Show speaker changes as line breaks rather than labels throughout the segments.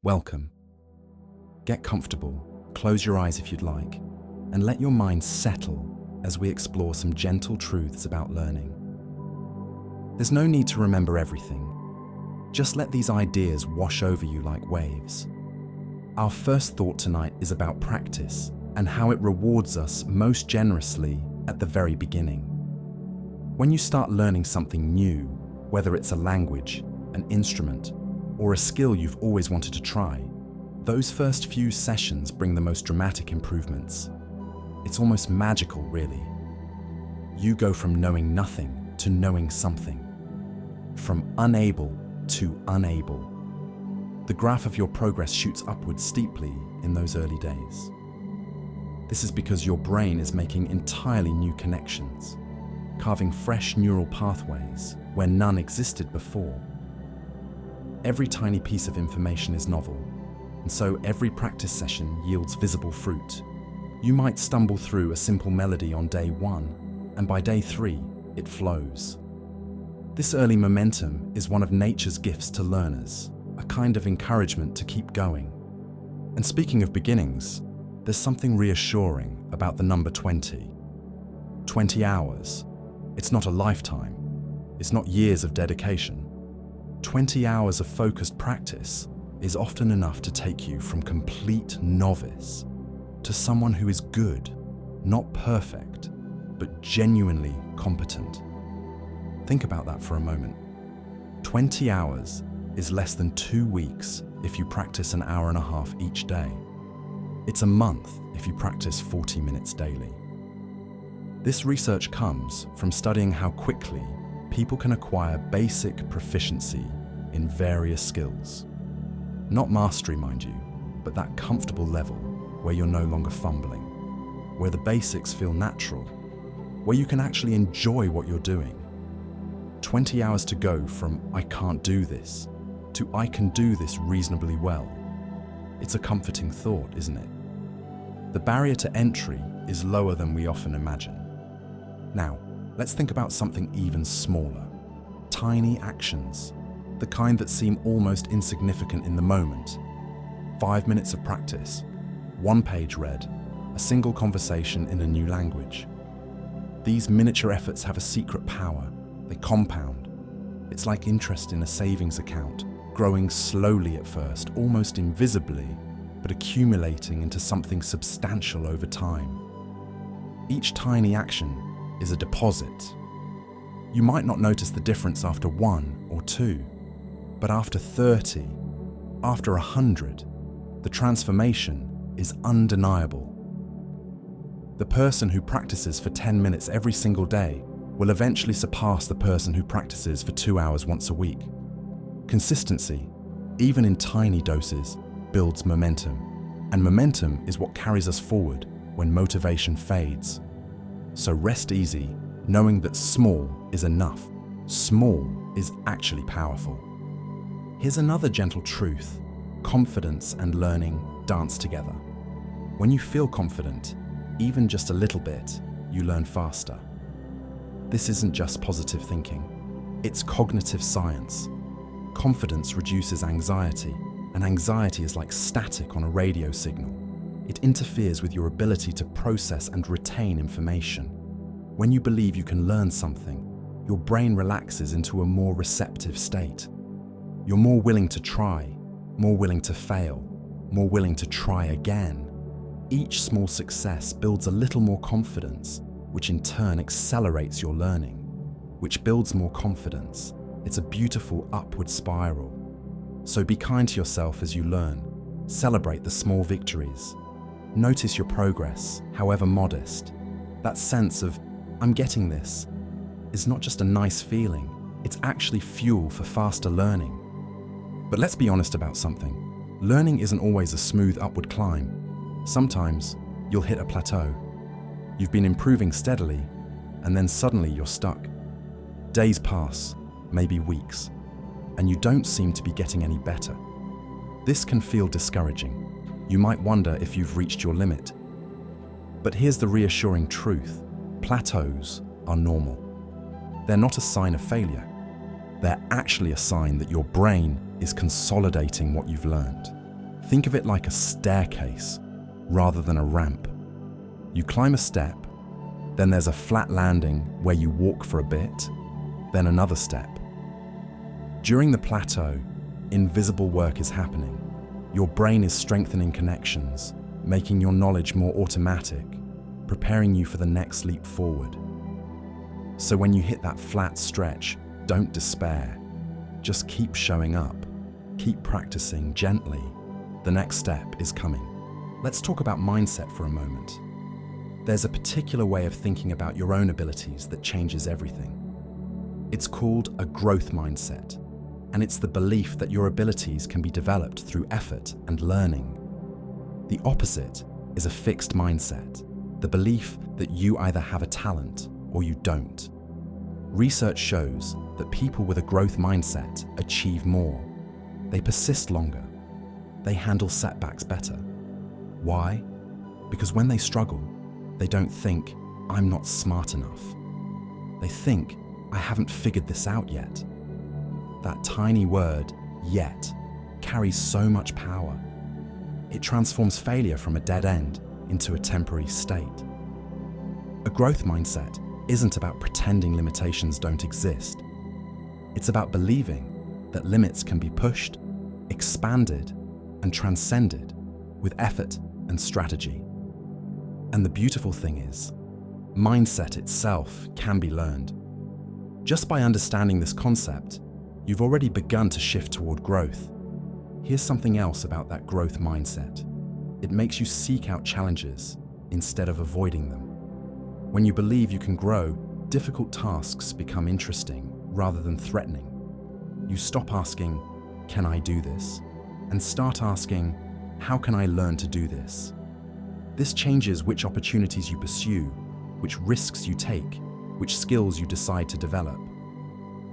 Welcome. Get comfortable, close your eyes if you'd like, and let your mind settle as we explore some gentle truths about learning. There's no need to remember everything. Just let these ideas wash over you like waves. Our first thought tonight is about practice and how it rewards us most generously at the very beginning. When you start learning something new, whether it's a language, an instrument, or a skill you've always wanted to try, those first few sessions bring the most dramatic improvements. It's almost magical, really. You go from knowing nothing to knowing something, from unable to unable. The graph of your progress shoots upwards steeply in those early days. This is because your brain is making entirely new connections, carving fresh neural pathways where none existed before. Every tiny piece of information is novel, and so every practice session yields visible fruit. You might stumble through a simple melody on day 1, and by day 3, it flows. This early momentum is one of nature's gifts to learners, a kind of encouragement to keep going. And speaking of beginnings, there's something reassuring about the number 20. 20 hours. It's not a lifetime. It's not years of dedication. 20 hours of focused practice is often enough to take you from complete novice to someone who is good, not perfect, but genuinely competent. Think about that for a moment. 20 hours is less than 2 weeks if you practice an hour and a half each day. It's a month if you practice 40 minutes daily. This research comes from studying how quickly people can acquire basic proficiency in various skills. Not mastery, mind you, but that comfortable level where you're no longer fumbling, where the basics feel natural, where you can actually enjoy what you're doing. 20 hours to go from "I can't do this" to "I can do this reasonably well." It's a comforting thought, isn't it? The barrier to entry is lower than we often imagine. Now, let's think about something even smaller. Tiny actions, the kind that seem almost insignificant in the moment. 5 minutes of practice, 1 page read, a single conversation in a new language. These miniature efforts have a secret power. They compound. It's like interest in a savings account, growing slowly at first, almost invisibly, but accumulating into something substantial over time. Each tiny action is a deposit. You might not notice the difference after 1 or 2, but after 30, after 100, the transformation is undeniable. The person who practices for 10 minutes every single day will eventually surpass the person who practices for 2 hours once a week. Consistency, even in tiny doses, builds momentum, and momentum is what carries us forward when motivation fades. So rest easy, knowing that small is enough. Small is actually powerful. Here's another gentle truth. Confidence and learning dance together. When you feel confident, even just a little bit, you learn faster. This isn't just positive thinking. It's cognitive science. Confidence reduces anxiety, and anxiety is like static on a radio signal. It interferes with your ability to process and retain information. When you believe you can learn something, your brain relaxes into a more receptive state. You're more willing to try, more willing to fail, more willing to try again. Each small success builds a little more confidence, which in turn accelerates your learning, which builds more confidence. It's a beautiful upward spiral. So be kind to yourself as you learn. Celebrate the small victories. Notice your progress, however modest. That sense of, "I'm getting this," is not just a nice feeling, it's actually fuel for faster learning. But let's be honest about something. Learning isn't always a smooth upward climb. Sometimes you'll hit a plateau. You've been improving steadily, and then suddenly you're stuck. Days pass, maybe weeks, and you don't seem to be getting any better. This can feel discouraging. You might wonder if you've reached your limit. But here's the reassuring truth. Plateaus are normal. They're not a sign of failure. They're actually a sign that your brain is consolidating what you've learned. Think of it like a staircase rather than a ramp. You climb a step, then there's a flat landing where you walk for a bit, then another step. During the plateau, invisible work is happening. Your brain is strengthening connections, making your knowledge more automatic, preparing you for the next leap forward. So when you hit that flat stretch, don't despair. Just keep showing up. Keep practicing gently. The next step is coming. Let's talk about mindset for a moment. There's a particular way of thinking about your own abilities that changes everything. It's called a growth mindset, and it's the belief that your abilities can be developed through effort and learning. The opposite is a fixed mindset, the belief that you either have a talent or you don't. Research shows that people with a growth mindset achieve more. They persist longer. They handle setbacks better. Why? Because when they struggle, they don't think, "I'm not smart enough." They think, "I haven't figured this out yet." That tiny word, "yet," carries so much power. It transforms failure from a dead end into a temporary state. A growth mindset isn't about pretending limitations don't exist. It's about believing that limits can be pushed, expanded, and transcended with effort and strategy. And the beautiful thing is, mindset itself can be learned. Just by understanding this concept, you've already begun to shift toward growth. Here's something else about that growth mindset. It makes you seek out challenges instead of avoiding them. When you believe you can grow, difficult tasks become interesting rather than threatening. You stop asking, "Can I do this?" and start asking, "How can I learn to do this?" This changes which opportunities you pursue, which risks you take, which skills you decide to develop.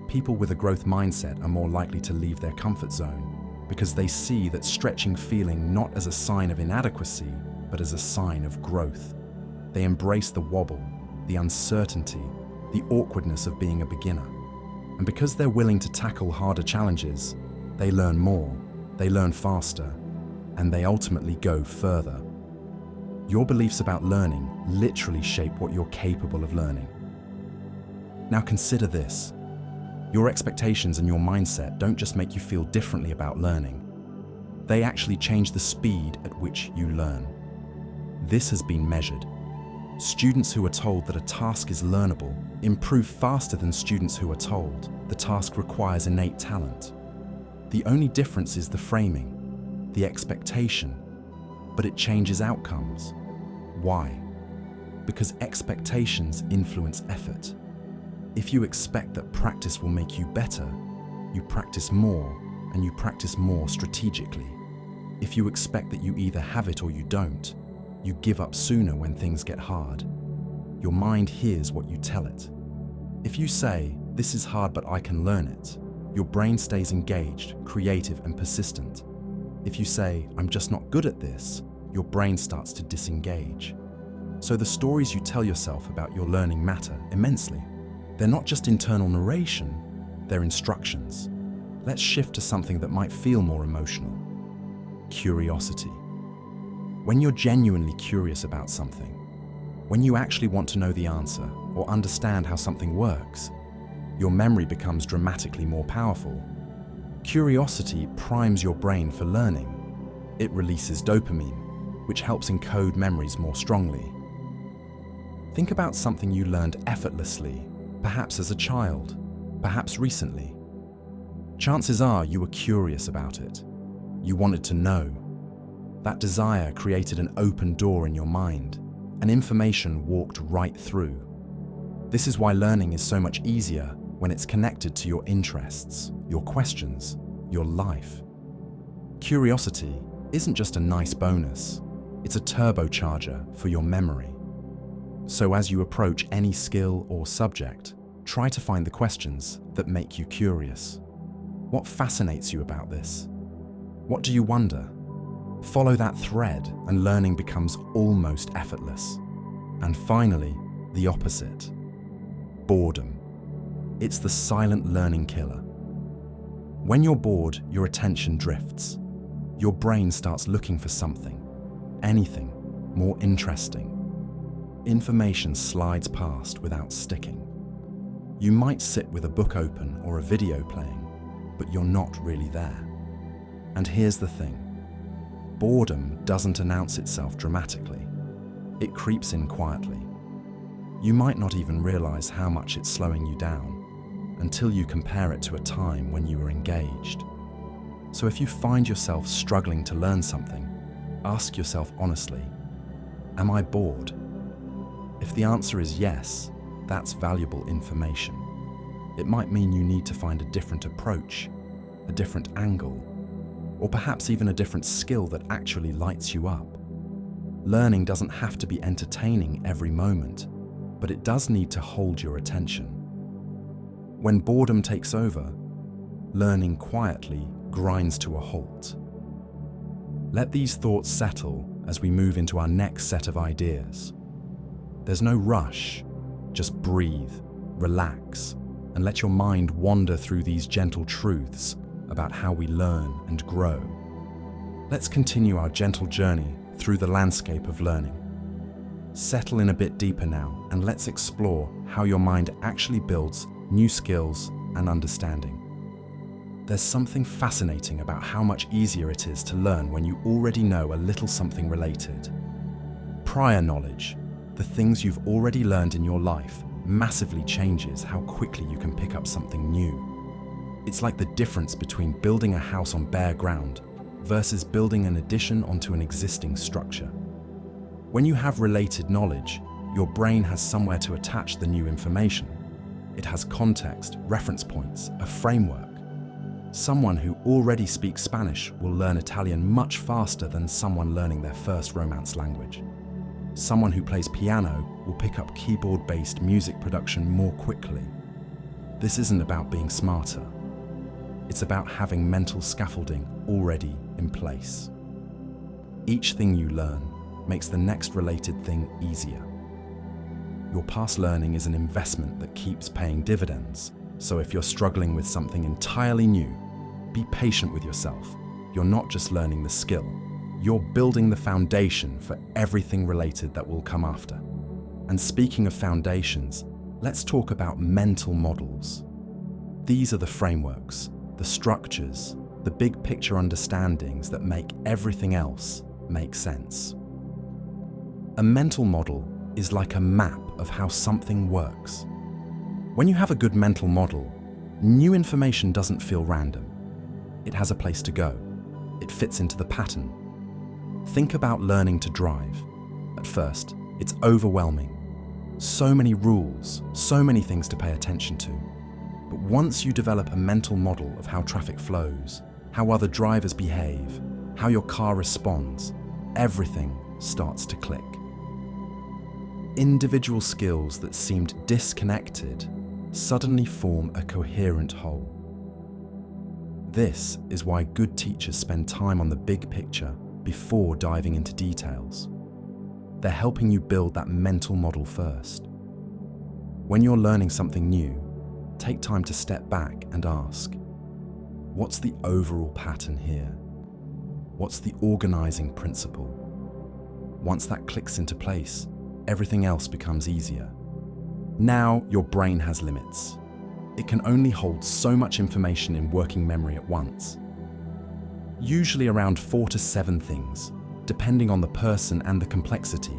People with a growth mindset are more likely to leave their comfort zone because they see that stretching feeling not as a sign of inadequacy, but as a sign of growth. They embrace the wobble, the uncertainty, the awkwardness of being a beginner. And because they're willing to tackle harder challenges, they learn more, they learn faster, and they ultimately go further. Your beliefs about learning literally shape what you're capable of learning. Now consider this. Your expectations and your mindset don't just make you feel differently about learning. They actually change the speed at which you learn. This has been measured. Students who are told that a task is learnable improve faster than students who are told the task requires innate talent. The only difference is the framing, the expectation, but it changes outcomes. Why? Because expectations influence effort. If you expect that practice will make you better, you practice more, and you practice more strategically. If you expect that you either have it or you don't, you give up sooner when things get hard. Your mind hears what you tell it. If you say, "This is hard but I can learn it," your brain stays engaged, creative, and persistent. If you say, "I'm just not good at this," your brain starts to disengage. So the stories you tell yourself about your learning matter immensely. They're not just internal narration, they're instructions. Let's shift to something that might feel more emotional. Curiosity. When you're genuinely curious about something, when you actually want to know the answer or understand how something works, your memory becomes dramatically more powerful. Curiosity primes your brain for learning. It releases dopamine, which helps encode memories more strongly. Think about something you learned effortlessly, perhaps as a child, perhaps recently. Chances are you were curious about it. You wanted to know. That desire created an open door in your mind, and information walked right through. This is why learning is so much easier when it's connected to your interests, your questions, your life. Curiosity isn't just a nice bonus, it's a turbocharger for your memory. So as you approach any skill or subject, try to find the questions that make you curious. What fascinates you about this? What do you wonder? Follow that thread and learning becomes almost effortless. And finally, the opposite. Boredom. It's the silent learning killer. When you're bored, your attention drifts. your brain starts looking for something, anything, more interesting. Information slides past without sticking. You might sit with a book open or a video playing, but you're not really there. And here's the thing. Boredom doesn't announce itself dramatically. It creeps in quietly. You might not even realize how much it's slowing you down until you compare it to a time when you were engaged. So if you find yourself struggling to learn something, ask yourself honestly, am I bored? If the answer is yes, that's valuable information. It might mean you need to find a different approach, a different angle, or perhaps even a different skill that actually lights you up. Learning doesn't have to be entertaining every moment, but it does need to hold your attention. When boredom takes over, learning quietly grinds to a halt. Let these thoughts settle as we move into our next set of ideas. There's no rush, just breathe, relax, and let your mind wander through these gentle truths about how we learn and grow. Let's continue our gentle journey through the landscape of learning. Settle in a bit deeper now, and let's explore how your mind actually builds new skills and understanding. There's something fascinating about how much easier it is to learn when you already know a little something related. Prior knowledge, the things you've already learned in your life, massively changes how quickly you can pick up something new. It's like the difference between building a house on bare ground versus building an addition onto an existing structure. When you have related knowledge, your brain has somewhere to attach the new information. It has context, reference points, a framework. Someone who already speaks Spanish will learn Italian much faster than someone learning their first Romance language. Someone who plays piano will pick up keyboard-based music production more quickly. This isn't about being smarter. It's about having mental scaffolding already in place. Each thing you learn makes the next related thing easier. Your past learning is an investment that keeps paying dividends, so if you're struggling with something entirely new, be patient with yourself. You're not just learning the skill, you're building the foundation for everything related that will come after. And speaking of foundations, let's talk about mental models. These are the frameworks, the structures, the big picture understandings that make everything else make sense. A mental model is like a map of how something works. When you have a good mental model, new information doesn't feel random. It has a place to go. It fits into the pattern. Think about learning to drive. At first, it's overwhelming. So many rules, so many things to pay attention to. But once you develop a mental model of how traffic flows, how other drivers behave, how your car responds, everything starts to click. Individual skills that seemed disconnected suddenly form a coherent whole. This is why good teachers spend time on the big picture before diving into details. They're helping you build that mental model first. When you're learning something new, take time to step back and ask, what's the overall pattern here? What's the organizing principle? Once that clicks into place, everything else becomes easier. Now your brain has limits. It can only hold so much information in working memory at once. Usually around 4 to 7 things, depending on the person and the complexity.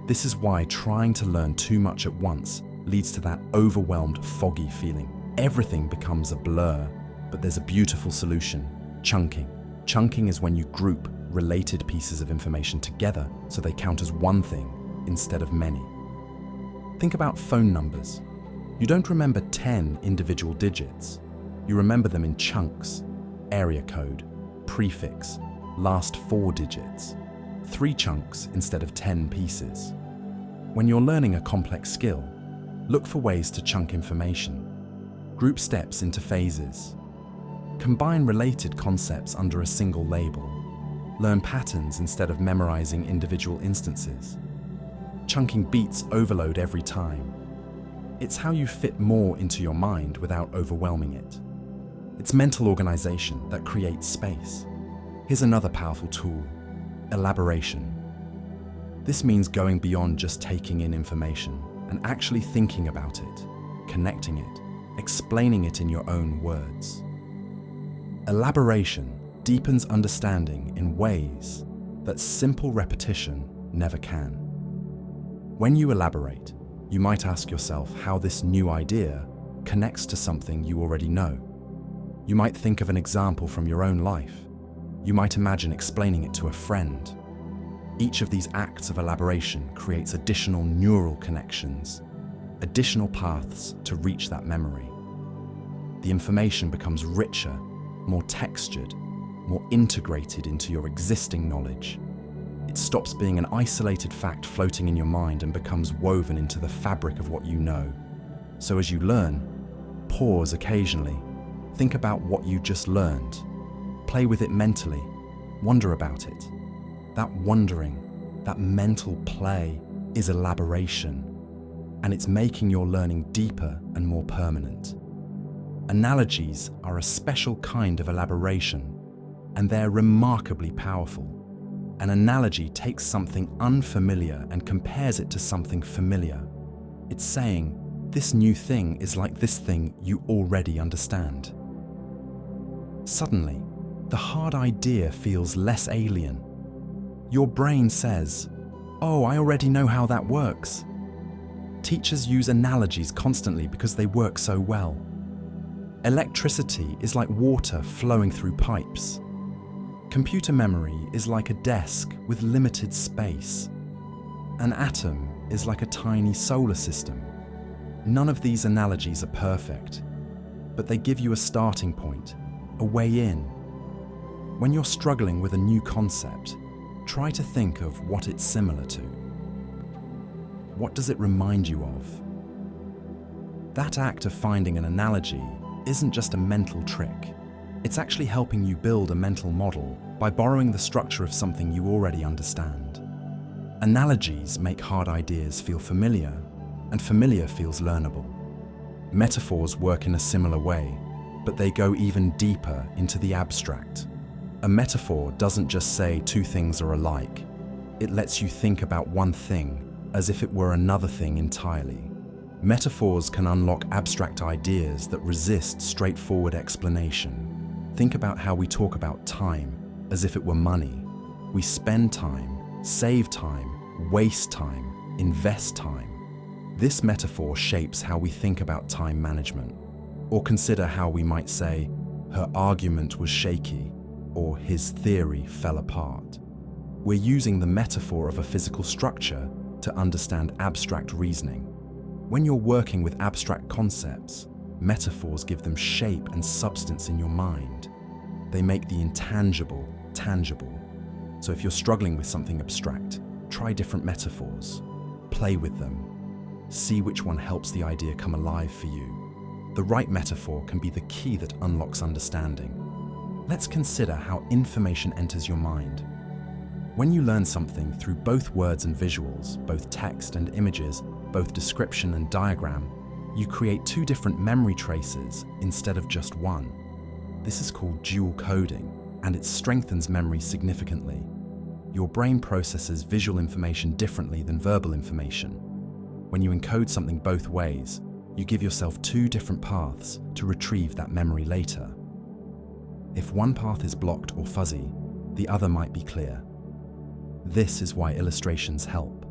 This is why trying to learn too much at once leads to that overwhelmed, foggy feeling. Everything becomes a blur, but there's a beautiful solution: chunking. Chunking is when you group related pieces of information together so they count as one thing instead of many. Think about phone numbers. You don't remember 10 individual digits. You remember them in chunks: area code, prefix, last 4 digits. 3 chunks instead of 10 pieces. When you're learning a complex skill, look for ways to chunk information. Group steps into phases. Combine related concepts under a single label. Learn patterns instead of memorizing individual instances. Chunking beats overload every time. It's how you fit more into your mind without overwhelming it. It's mental organization that creates space. Here's another powerful tool: elaboration. This means going beyond just taking in information and actually thinking about it, connecting it, explaining it in your own words. Elaboration deepens understanding in ways that simple repetition never can. When you elaborate, you might ask yourself how this new idea connects to something you already know. You might think of an example from your own life. You might imagine explaining it to a friend. Each of these acts of elaboration creates additional neural connections, additional paths to reach that memory. The information becomes richer, more textured, more integrated into your existing knowledge. It stops being an isolated fact floating in your mind and becomes woven into the fabric of what you know. So as you learn, pause occasionally, think about what you just learned, play with it mentally, wonder about it. That wondering, that mental play is elaboration, and it's making your learning deeper and more permanent. Analogies are a special kind of elaboration, and they're remarkably powerful. An analogy takes something unfamiliar and compares it to something familiar. It's saying, this new thing is like this thing you already understand. Suddenly, the hard idea feels less alien. Your brain says, oh, I already know how that works. Teachers use analogies constantly because they work so well. Electricity is like water flowing through pipes. Computer memory is like a desk with limited space. An atom is like a tiny solar system. None of these analogies are perfect, but they give you a starting point, a way in. When you're struggling with a new concept, try to think of what it's similar to. What does it remind you of? That act of finding an analogy isn't just a mental trick. It's actually helping you build a mental model by borrowing the structure of something you already understand. Analogies make hard ideas feel familiar, and familiar feels learnable. Metaphors work in a similar way, but they go even deeper into the abstract. A metaphor doesn't just say two things are alike. It lets you think about one thing as if it were another thing entirely. Metaphors can unlock abstract ideas that resist straightforward explanation. Think about how we talk about time as if it were money. We spend time, save time, waste time, invest time. This metaphor shapes how we think about time management. Or consider how we might say, her argument was shaky, or his theory fell apart. We're using the metaphor of a physical structure to understand abstract reasoning. When you're working with abstract concepts, metaphors give them shape and substance in your mind. They make the intangible tangible. So if you're struggling with something abstract, try different metaphors. Play with them. See which one helps the idea come alive for you. The right metaphor can be the key that unlocks understanding. Let's consider how information enters your mind. When you learn something through both words and visuals, both text and images, both description and diagram, you create two different memory traces instead of just one. This is called dual coding, and it strengthens memory significantly. Your brain processes visual information differently than verbal information. When you encode something both ways, you give yourself two different paths to retrieve that memory later. If one path is blocked or fuzzy, the other might be clear. This is why illustrations help.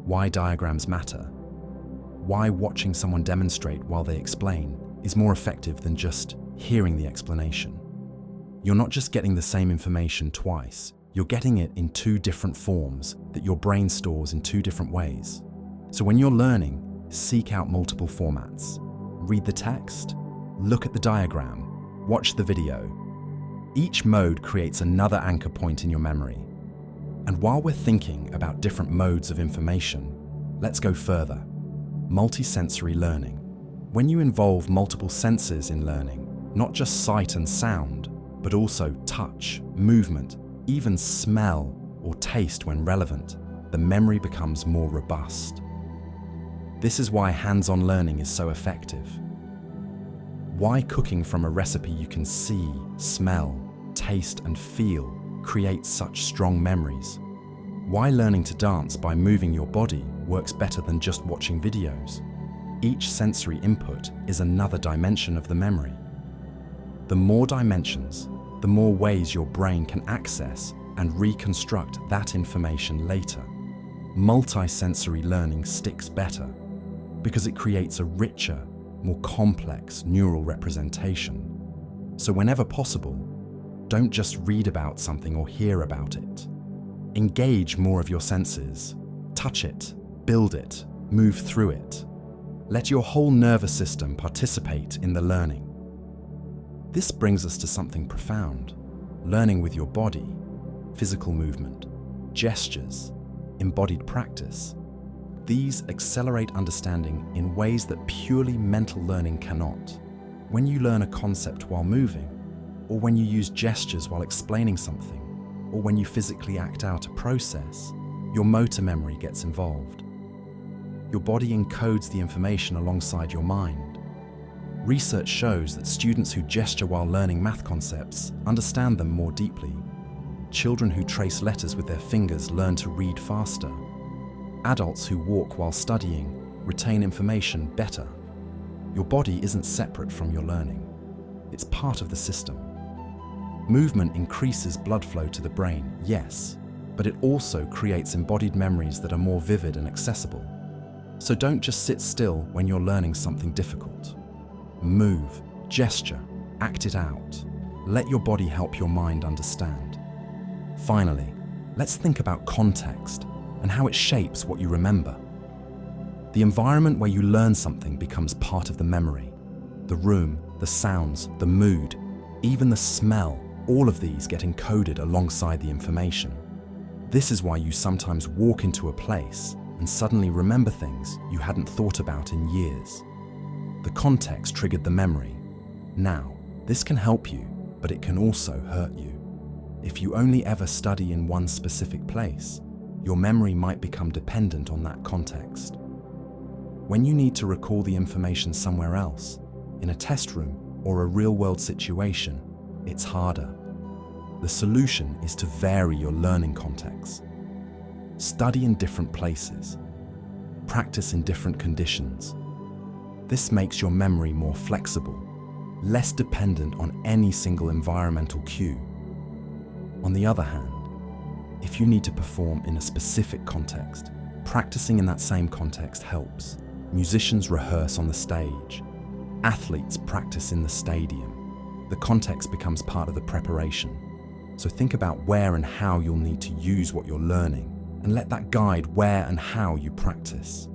Why diagrams matter. Why watching someone demonstrate while they explain is more effective than just hearing the explanation. You're not just getting the same information twice, you're getting it in two different forms that your brain stores in two different ways. So when you're learning, seek out multiple formats. Read the text, look at the diagram, watch the video. Each mode creates another anchor point in your memory. And while we're thinking about different modes of information, let's go further. Multisensory learning. When you involve multiple senses in learning, not just sight and sound, but also touch, movement, even smell or taste when relevant, the memory becomes more robust. This is why hands-on learning is so effective. Why cooking from a recipe you can see, smell, taste, and feel create such strong memories? Why learning to dance by moving your body works better than just watching videos? Each sensory input is another dimension of the memory. The more dimensions, the more ways your brain can access and reconstruct that information later. Multisensory learning sticks better because it creates a richer, more complex neural representation. So whenever possible, don't just read about something or hear about it. Engage more of your senses. Touch it, build it, move through it. Let your whole nervous system participate in the learning. This brings us to something profound. Learning with your body, physical movement, gestures, embodied practice. These accelerate understanding in ways that purely mental learning cannot. When you learn a concept while moving, or when you use gestures while explaining something, or when you physically act out a process, your motor memory gets involved. Your body encodes the information alongside your mind. Research shows that students who gesture while learning math concepts understand them more deeply. Children who trace letters with their fingers learn to read faster. Adults who walk while studying retain information better. Your body isn't separate from your learning. It's part of the system. Movement increases blood flow to the brain, yes, but it also creates embodied memories that are more vivid and accessible. So don't just sit still when you're learning something difficult. Move, gesture, act it out. Let your body help your mind understand. Finally, let's think about context and how it shapes what you remember. The environment where you learn something becomes part of the memory. The room, the sounds, the mood, even the smell, all of these get encoded alongside the information. This is why you sometimes walk into a place and suddenly remember things you hadn't thought about in years. The context triggered the memory. Now, this can help you, but it can also hurt you. If you only ever study in one specific place, your memory might become dependent on that context. When you need to recall the information somewhere else, in a test room or a real-world situation, it's harder. The solution is to vary your learning context. Study in different places. Practice in different conditions. This makes your memory more flexible, less dependent on any single environmental cue. On the other hand, if you need to perform in a specific context, practicing in that same context helps. Musicians rehearse on the stage. Athletes practice in the stadium. The context becomes part of the preparation. So think about where and how you'll need to use what you're learning, and let that guide where and how you practice.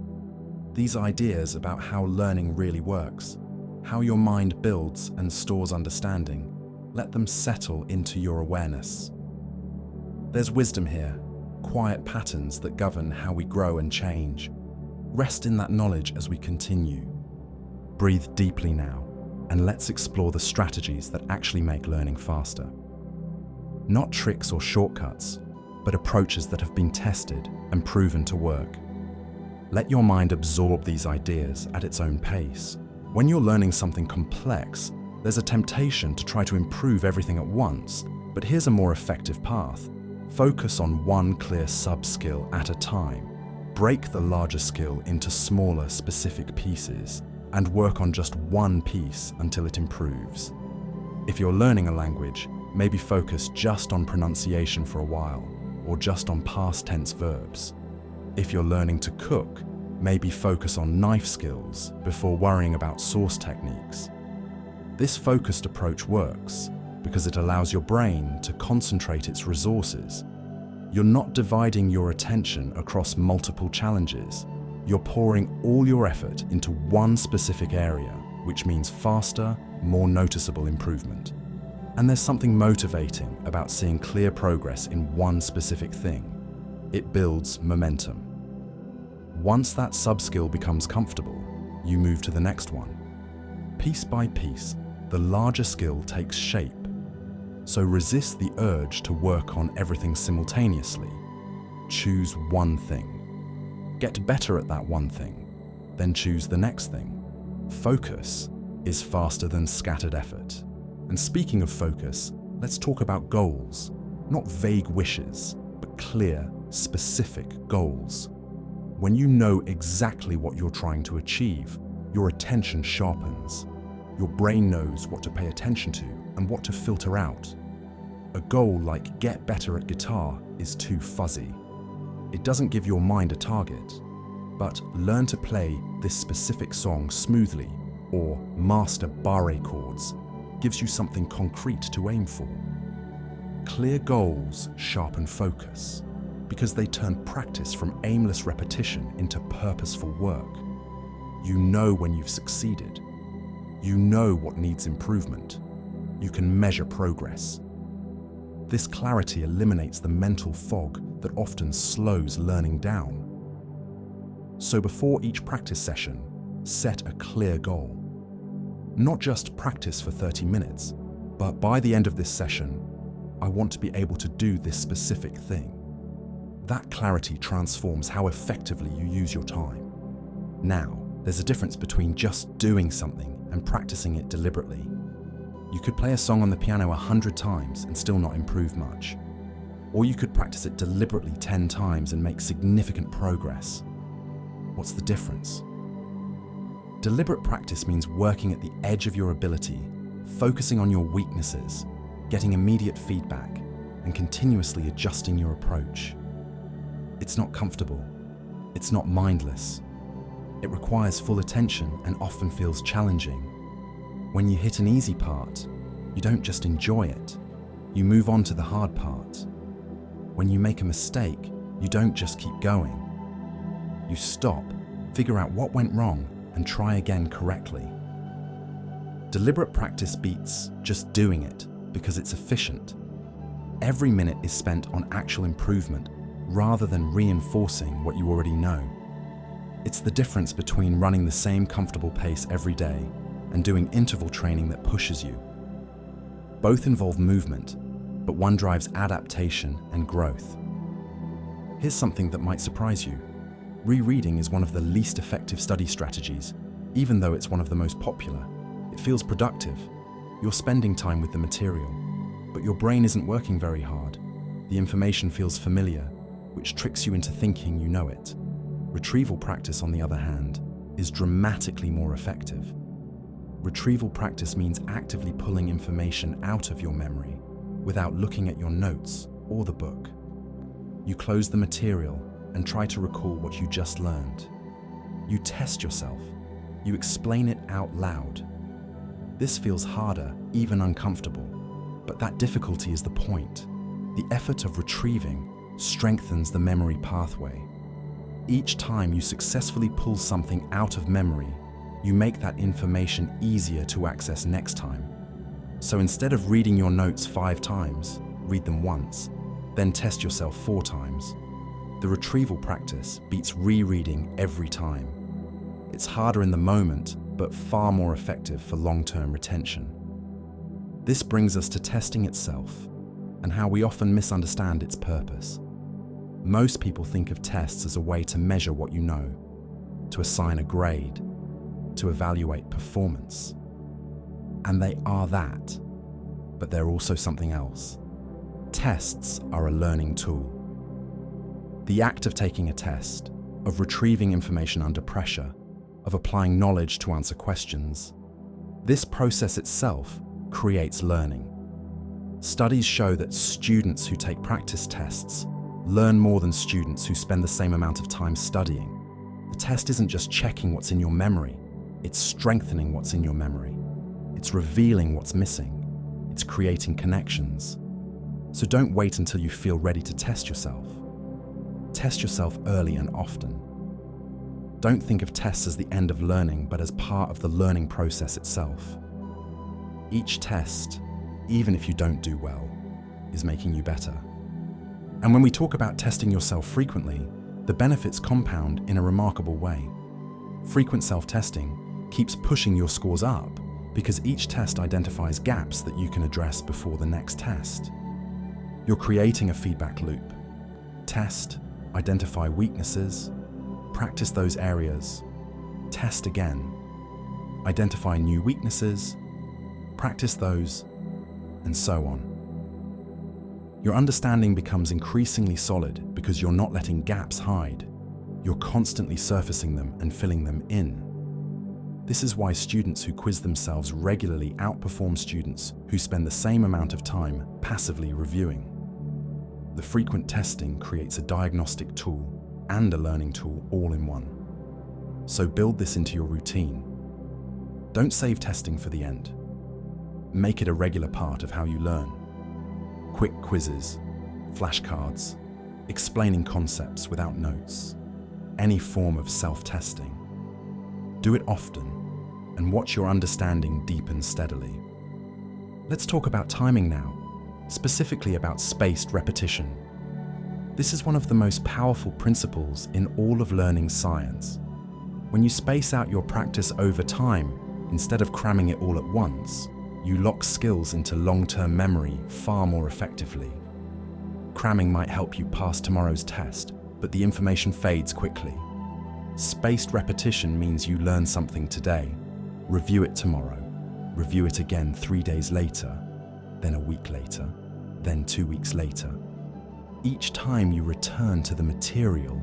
These ideas about how learning really works, how your mind builds and stores understanding, let them settle into your awareness. There's wisdom here, quiet patterns that govern how we grow and change. Rest in that knowledge as we continue. Breathe deeply now, and let's explore the strategies that actually make learning faster. Not tricks or shortcuts, but approaches that have been tested and proven to work. Let your mind absorb these ideas at its own pace. When you're learning something complex, there's a temptation to try to improve everything at once, but here's a more effective path. Focus on one clear sub-skill at a time. Break the larger skill into smaller, specific pieces, and work on just one piece until it improves. If you're learning a language, maybe focus just on pronunciation for a while, or just on past tense verbs. If you're learning to cook, maybe focus on knife skills before worrying about sauce techniques. This focused approach works because it allows your brain to concentrate its resources. You're not dividing your attention across multiple challenges. You're pouring all your effort into one specific area, which means faster, more noticeable improvement. And there's something motivating about seeing clear progress in one specific thing. It builds momentum. Once that sub-skill becomes comfortable, you move to the next one. Piece by piece, the larger skill takes shape. So resist the urge to work on everything simultaneously. Choose one thing. Get better at that one thing, then choose the next thing. Focus is faster than scattered effort. And speaking of focus, Let's talk about goals, not vague wishes, but clear, specific goals. When you know exactly what you're trying to achieve, your attention sharpens. Your brain knows what to pay attention to and what to filter out. A goal like get better at guitar is too fuzzy. It doesn't give your mind a target, but learn to play this specific song smoothly or master barre chords gives you something concrete to aim for. Clear goals sharpen focus because they turn practice from aimless repetition into purposeful work. You know when you've succeeded. You know what needs improvement. You can measure progress. This clarity eliminates the mental fog that often slows learning down. So before each practice session, set a clear goal. Not just practice for 30 minutes, but by the end of this session, I want to be able to do this specific thing. That clarity transforms how effectively you use your time. Now, there's a difference between just doing something and practicing it deliberately. You could play a song on the piano 100 times and still not improve much. Or you could practice it deliberately 10 times and make significant progress. What's the difference? Deliberate practice means working at the edge of your ability, focusing on your weaknesses, getting immediate feedback, and continuously adjusting your approach. It's not comfortable. It's not mindless. It requires full attention and often feels challenging. When you hit an easy part, you don't just enjoy it. You move on to the hard part. When you make a mistake, you don't just keep going. You stop, figure out what went wrong, and try again correctly. Deliberate practice beats just doing it because it's efficient. Every minute is spent on actual improvement rather than reinforcing what you already know. It's the difference between running the same comfortable pace every day and doing interval training that pushes you. Both involve movement, but one drives adaptation and growth. Here's something that might surprise you. Rereading is one of the least effective study strategies, even though it's one of the most popular. It feels productive. You're spending time with the material, but your brain isn't working very hard. The information feels familiar, which tricks you into thinking you know it. Retrieval practice, on the other hand, is dramatically more effective. Retrieval practice means actively pulling information out of your memory without looking at your notes or the book. You close the material and try to recall what you just learned. You test yourself. You explain it out loud. This feels harder, even uncomfortable, but that difficulty is the point. The effort of retrieving strengthens the memory pathway. Each time you successfully pull something out of memory, you make that information easier to access next time. So instead of reading your notes 5 times, read them once, then test yourself 4 times. The retrieval practice beats rereading every time. It's harder in the moment, but far more effective for long-term retention. This brings us to testing itself and how we often misunderstand its purpose. Most people think of tests as a way to measure what you know, to assign a grade, to evaluate performance. And they are that, but they're also something else. Tests are a learning tool. The act of taking a test, of retrieving information under pressure, of applying knowledge to answer questions, this process itself creates learning. Studies show that students who take practice tests learn more than students who spend the same amount of time studying. The test isn't just checking what's in your memory, it's strengthening what's in your memory. It's revealing what's missing. It's creating connections. So don't wait until you feel ready to test yourself. Test yourself early and often. Don't think of tests as the end of learning, but as part of the learning process itself. Each test, even if you don't do well, is making you better. And when we talk about testing yourself frequently, the benefits compound in a remarkable way. Frequent self-testing keeps pushing your scores up because each test identifies gaps that you can address before the next test. You're creating a feedback loop. Test, identify weaknesses, practice those areas, test again, identify new weaknesses, practice those, and so on. Your understanding becomes increasingly solid because you're not letting gaps hide. You're constantly surfacing them and filling them in. This is why students who quiz themselves regularly outperform students who spend the same amount of time passively reviewing. The frequent testing creates a diagnostic tool and a learning tool all in one. So build this into your routine. Don't save testing for the end. Make it a regular part of how you learn. Quick quizzes, flashcards, explaining concepts without notes, any form of self-testing. Do it often and watch your understanding deepen steadily. Let's talk about timing now, specifically about spaced repetition. This is one of the most powerful principles in all of learning science. When you space out your practice over time, instead of cramming it all at once, you lock skills into long-term memory far more effectively. Cramming might help you pass tomorrow's test, but the information fades quickly. Spaced repetition means you learn something today, review it tomorrow, review it again 3 days later, then a week later, then 2 weeks later. Each time you return to the material,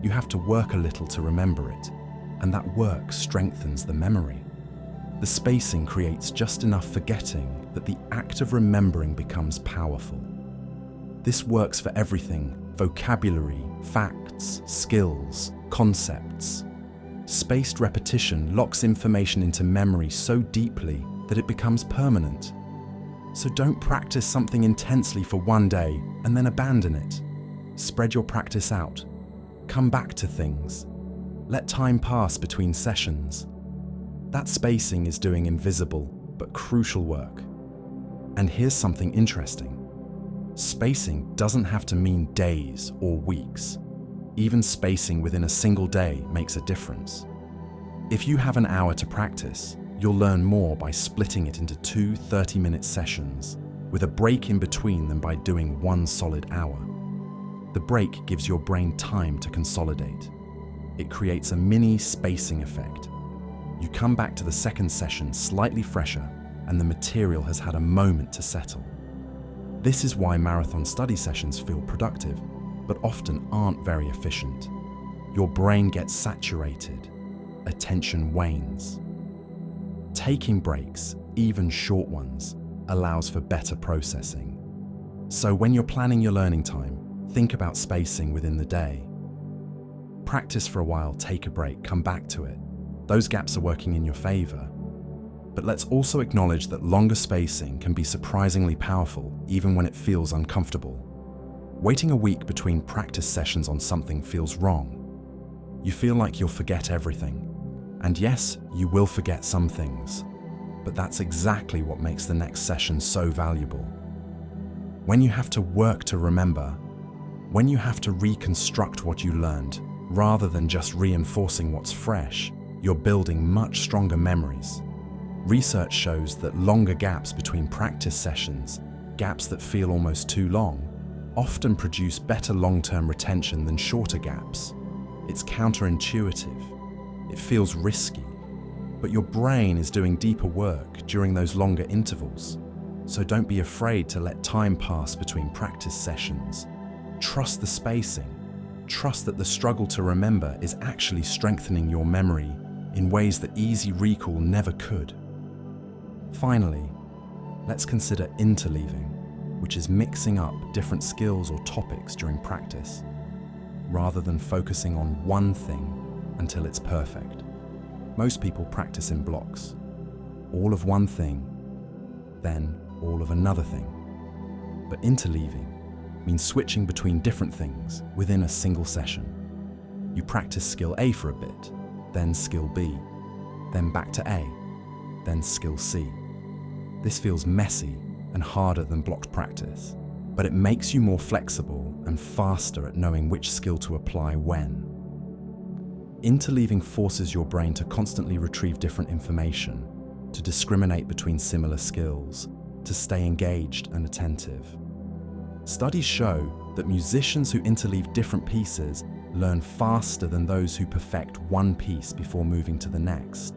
you have to work a little to remember it, and that work strengthens the memory. The spacing creates just enough forgetting that the act of remembering becomes powerful. This works for everything: vocabulary, facts, skills, concepts. Spaced repetition locks information into memory so deeply that it becomes permanent. So don't practice something intensely for one day and then abandon it. Spread your practice out. Come back to things. Let time pass between sessions. That spacing is doing invisible but crucial work. And here's something interesting. Spacing doesn't have to mean days or weeks. Even spacing within a single day makes a difference. If you have an hour to practice, you'll learn more by splitting it into 2 30-minute sessions, with a break in between than by doing one solid hour. The break gives your brain time to consolidate. It creates a mini spacing effect. You come back to the second session slightly fresher, and the material has had a moment to settle. This is why marathon study sessions feel productive, but often aren't very efficient. Your brain gets saturated, attention wanes. Taking breaks, even short ones, allows for better processing. So when you're planning your learning time, think about spacing within the day. Practice for a while, take a break, come back to it. Those gaps are working in your favor. But let's also acknowledge that longer spacing can be surprisingly powerful, even when it feels uncomfortable. Waiting a week between practice sessions on something feels wrong. You feel like you'll forget everything. And yes, you will forget some things, but that's exactly what makes the next session so valuable. When you have to work to remember, when you have to reconstruct what you learned, rather than just reinforcing what's fresh, you're building much stronger memories. Research shows that longer gaps between practice sessions, gaps that feel almost too long, often produce better long-term retention than shorter gaps. It's counterintuitive. It feels risky, but your brain is doing deeper work during those longer intervals. So don't be afraid to let time pass between practice sessions. Trust the spacing. Trust that the struggle to remember is actually strengthening your memory in ways that easy recall never could. Finally, let's consider interleaving, which is mixing up different skills or topics during practice, rather than focusing on one thing until it's perfect. Most people practice in blocks, all of one thing, then all of another thing. But interleaving means switching between different things within a single session. You practice skill A for a bit, then skill B, then back to A, then skill C. This feels messy and harder than blocked practice, but it makes you more flexible and faster at knowing which skill to apply when. Interleaving forces your brain to constantly retrieve different information, to discriminate between similar skills, to stay engaged and attentive. Studies show that musicians who interleave different pieces learn faster than those who perfect one piece before moving to the next.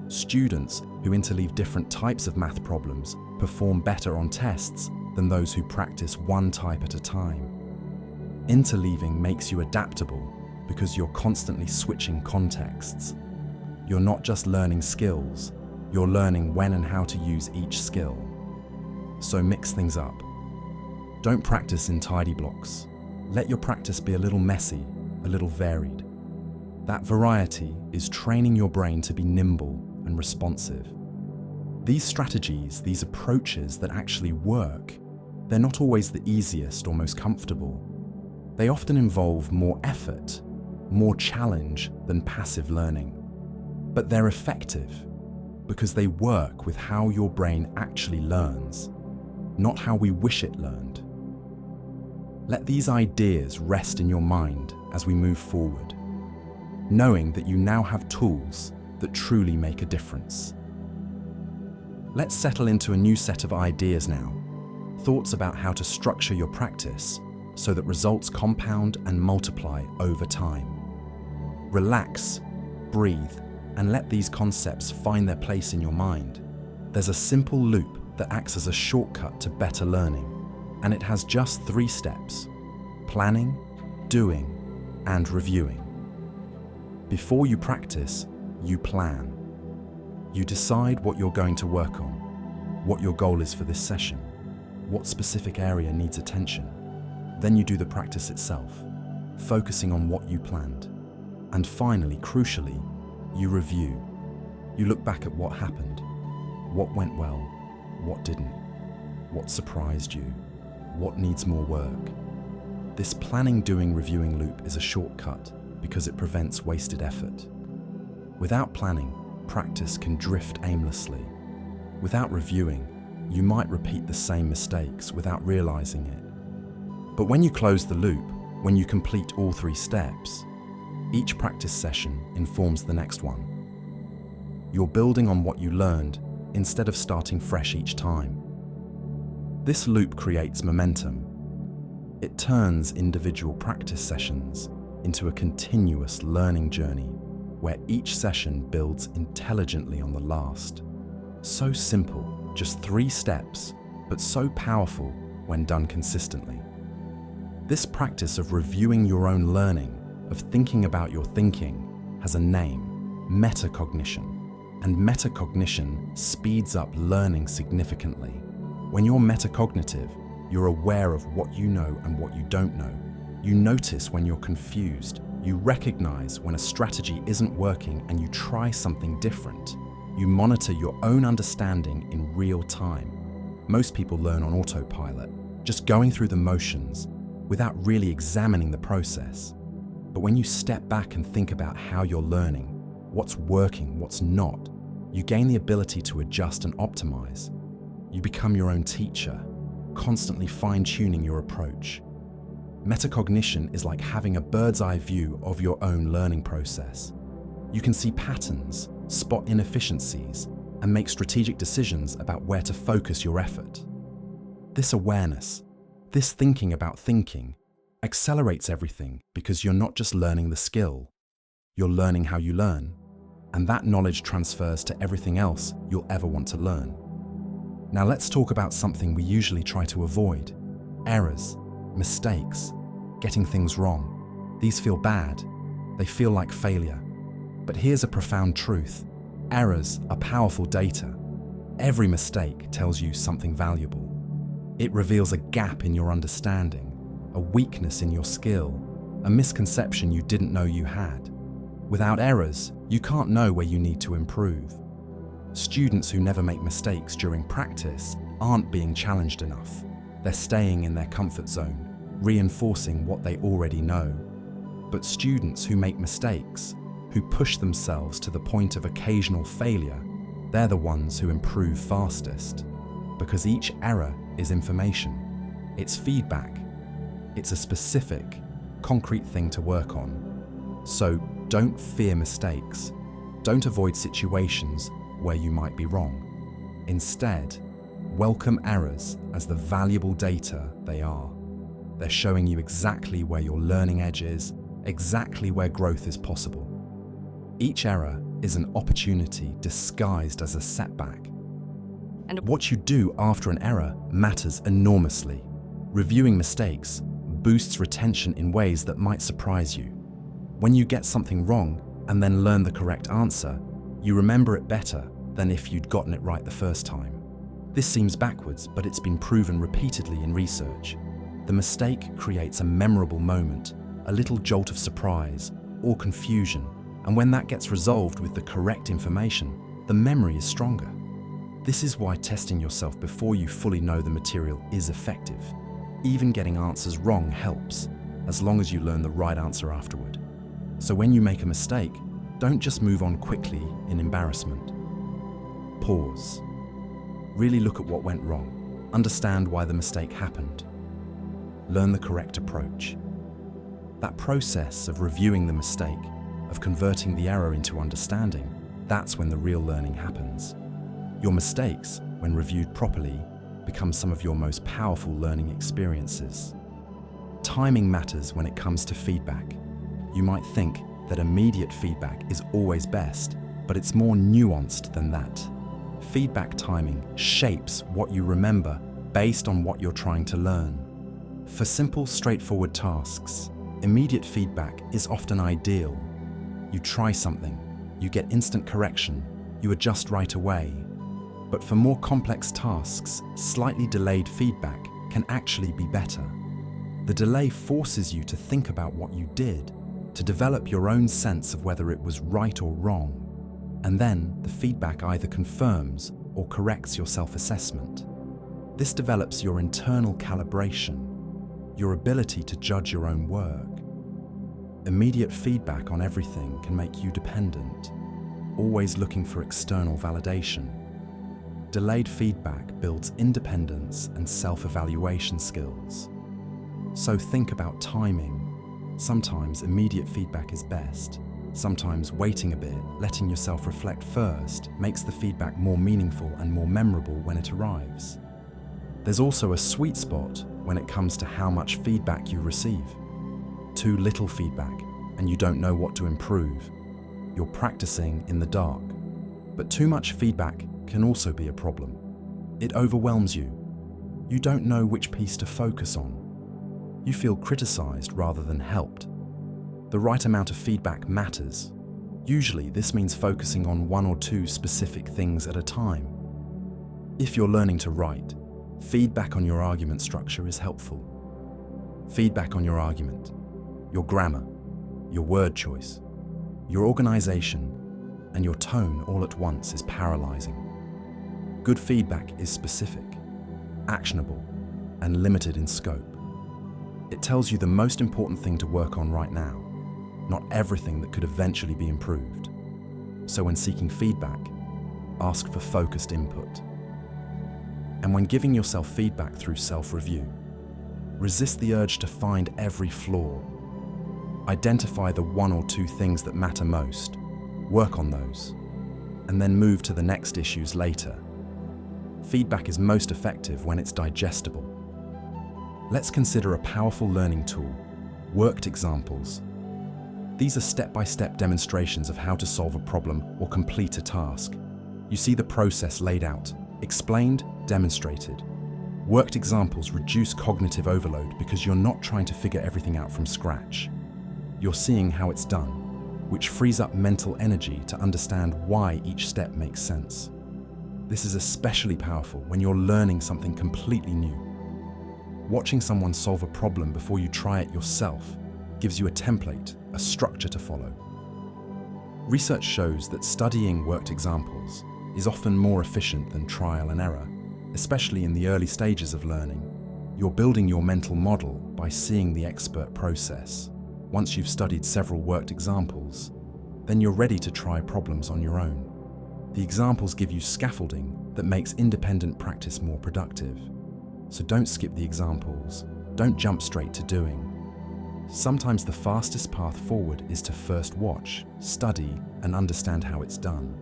Students who interleave different types of math problems perform better on tests than those who practice one type at a time. Interleaving makes you adaptable because you're constantly switching contexts. You're not just learning skills, you're learning when and how to use each skill. So mix things up. Don't practice in tidy blocks. Let your practice be a little messy, a little varied. That variety is training your brain to be nimble and responsive. These strategies, these approaches that actually work, they're not always the easiest or most comfortable. They often involve more effort, more challenge than passive learning. But they're effective because they work with how your brain actually learns, not how we wish it learned. Let these ideas rest in your mind as we move forward, knowing that you now have tools that truly make a difference. Let's settle into a new set of ideas now, thoughts about how to structure your practice so that results compound and multiply over time. Relax, breathe, and let these concepts find their place in your mind. There's a simple loop that acts as a shortcut to better learning, and it has just 3 steps: planning, doing, and reviewing. Before you practice, you plan. You decide what you're going to work on, what your goal is for this session, what specific area needs attention. Then you do the practice itself, focusing on what you planned. And finally, crucially, you review. You look back at what happened, what went well, what didn't, what surprised you, what needs more work. This planning, doing, reviewing loop is a shortcut because it prevents wasted effort. Without planning, practice can drift aimlessly. Without reviewing, you might repeat the same mistakes without realizing it. But when you close the loop, when you complete all 3 steps, each practice session informs the next one. You're building on what you learned instead of starting fresh each time. This loop creates momentum. It turns individual practice sessions into a continuous learning journey where each session builds intelligently on the last. So simple, just 3 steps, but so powerful when done consistently. This practice of reviewing your own learning, of thinking about your thinking, has a name: metacognition. And metacognition speeds up learning significantly. When you're metacognitive, you're aware of what you know and what you don't know. You notice when you're confused. You recognize when a strategy isn't working and you try something different. You monitor your own understanding in real time. Most people learn on autopilot, just going through the motions without really examining the process. But when you step back and think about how you're learning, what's working, what's not, you gain the ability to adjust and optimize. You become your own teacher, constantly fine-tuning your approach. Metacognition is like having a bird's-eye view of your own learning process. You can see patterns, spot inefficiencies, and make strategic decisions about where to focus your effort. This awareness, this thinking about thinking, accelerates everything because you're not just learning the skill, you're learning how you learn, and that knowledge transfers to everything else you'll ever want to learn. Now let's talk about something we usually try to avoid: errors, mistakes, getting things wrong. These feel bad. They feel like failure. But here's a profound truth: errors are powerful data. Every mistake tells you something valuable. It reveals a gap in your understanding, a weakness in your skill, a misconception you didn't know you had. Without errors, you can't know where you need to improve. Students who never make mistakes during practice aren't being challenged enough. They're staying in their comfort zone, reinforcing what they already know. But students who make mistakes, who push themselves to the point of occasional failure, they're the ones who improve fastest. Because each error is information. It's feedback. It's a specific, concrete thing to work on. So don't fear mistakes. Don't avoid situations where you might be wrong. Instead, welcome errors as the valuable data they are. They're showing you exactly where your learning edge is, exactly where growth is possible. Each error is an opportunity disguised as a setback.
And
What you do after an error matters enormously. Reviewing mistakes boosts retention in ways that might surprise you. When you get something wrong and then learn the correct answer, you remember it better than if you'd gotten it right the first time. This seems backwards, but it's been proven repeatedly in research. The mistake creates a memorable moment, a little jolt of surprise or confusion, and when that gets resolved with the correct information, the memory is stronger. This is why testing yourself before you fully know the material is effective. Even getting answers wrong helps, as long as you learn the right answer afterward. So when you make a mistake, don't just move on quickly in embarrassment. Pause. Really look at what went wrong. Understand why the mistake happened. Learn the correct approach. That process of reviewing the mistake, of converting the error into understanding, that's when the real learning happens. Your mistakes, when reviewed properly, become some of your most powerful learning experiences. Timing matters when it comes to feedback. You might think that immediate feedback is always best, but it's more nuanced than that. Feedback timing shapes what you remember based on what you're trying to learn. For simple, straightforward tasks, immediate feedback is often ideal. You try something, you get instant correction, you adjust right away. But for more complex tasks, slightly delayed feedback can actually be better. The delay forces you to think about what you did, to develop your own sense of whether it was right or wrong. And then the feedback either confirms or corrects your self-assessment. This develops your internal calibration, your ability to judge your own work. Immediate feedback on everything can make you dependent, always looking for external validation. Delayed feedback builds independence and self-evaluation skills. So think about timing. Sometimes immediate feedback is best. Sometimes waiting a bit, letting yourself reflect first, makes the feedback more meaningful and more memorable when it arrives. There's also a sweet spot when it comes to how much feedback you receive. Too little feedback, and you don't know what to improve. You're practicing in the dark. But too much feedback can also be a problem. It overwhelms you. You don't know which piece to focus on. You feel criticized rather than helped. The right amount of feedback matters. Usually, this means focusing on one or two specific things at a time. If you're learning to write, feedback on your argument structure is helpful. Feedback on your argument, your grammar, your word choice, your organization, and your tone all at once is paralyzing. Good feedback is specific, actionable, and limited in scope. It tells you the most important thing to work on right now, not everything that could eventually be improved. So when seeking feedback, ask for focused input. And when giving yourself feedback through self-review, resist the urge to find every flaw. Identify the one or two things that matter most, work on those, and then move to the next issues later. Feedback is most effective when it's digestible. Let's consider a powerful learning tool, worked examples. These are step-by-step demonstrations of how to solve a problem or complete a task. You see the process laid out, explained, demonstrated. Worked examples reduce cognitive overload because you're not trying to figure everything out from scratch. You're seeing how it's done, which frees up mental energy to understand why each step makes sense. This is especially powerful when you're learning something completely new. Watching someone solve a problem before you try it yourself gives you a template, a structure to follow. Research shows that studying worked examples is often more efficient than trial and error, especially in the early stages of learning. You're building your mental model by seeing the expert process. Once you've studied several worked examples, then you're ready to try problems on your own. The examples give you scaffolding that makes independent practice more productive. So don't skip the examples, don't jump straight to doing. Sometimes the fastest path forward is to first watch, study, and understand how it's done.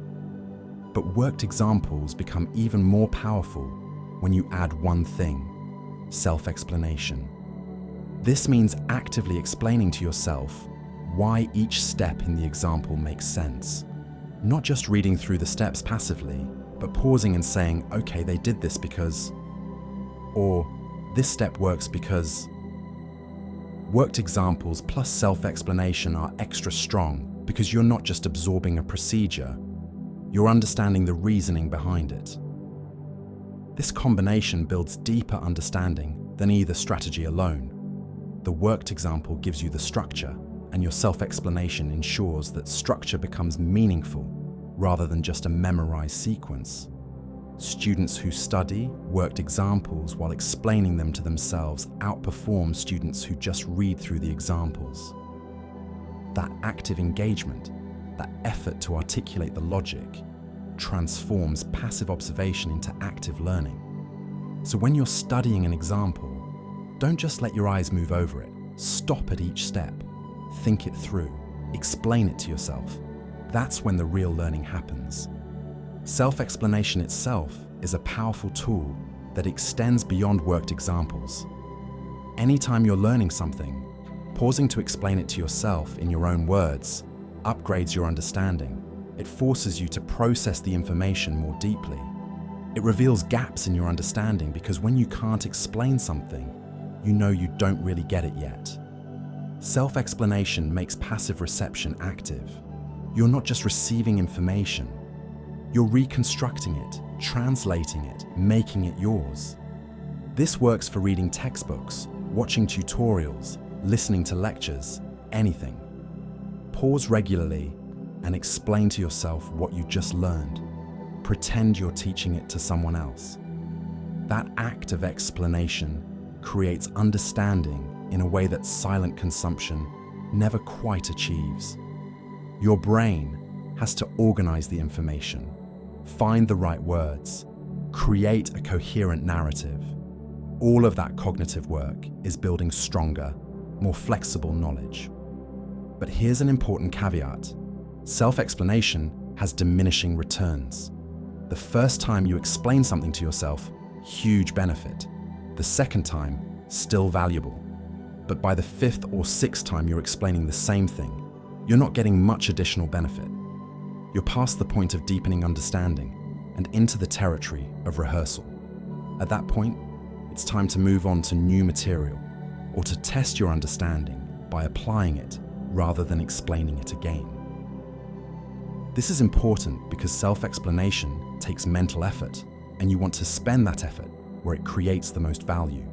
But worked examples become even more powerful when you add one thing: self-explanation. This means actively explaining to yourself why each step in the example makes sense. Not just reading through the steps passively, but pausing and saying, okay, they did this because, or this step works because. Worked examples plus self-explanation are extra strong because you're not just absorbing a procedure, you're understanding the reasoning behind it. This combination builds deeper understanding than either strategy alone. The worked example gives you the structure, and your self-explanation ensures that structure becomes meaningful rather than just a memorized sequence. Students who study worked examples while explaining them to themselves outperform students who just read through the examples. That active engagement, that effort to articulate the logic, transforms passive observation into active learning. So when you're studying an example, don't just let your eyes move over it. Stop at each step, think it through, explain it to yourself. That's when the real learning happens. Self-explanation itself is a powerful tool that extends beyond worked examples. Anytime you're learning something, pausing to explain it to yourself in your own words upgrades your understanding. It forces you to process the information more deeply. It reveals gaps in your understanding because when you can't explain something, you know you don't really get it yet. Self-explanation makes passive reception active. You're not just receiving information, you're reconstructing it, translating it, making it yours. This works for reading textbooks, watching tutorials, listening to lectures, anything. Pause regularly and explain to yourself what you just learned. Pretend you're teaching it to someone else. That act of explanation creates understanding in a way that silent consumption never quite achieves. Your brain has to organize the information, find the right words, create a coherent narrative. All of that cognitive work is building stronger, more flexible knowledge. But here's an important caveat. Self-explanation has diminishing returns. The first time you explain something to yourself, huge benefit. The second time, still valuable. But by the fifth or sixth time you're explaining the same thing, you're not getting much additional benefit. You're past the point of deepening understanding and into the territory of rehearsal. At that point, it's time to move on to new material or to test your understanding by applying it rather than explaining it again. This is important because self-explanation takes mental effort, and you want to spend that effort where it creates the most value.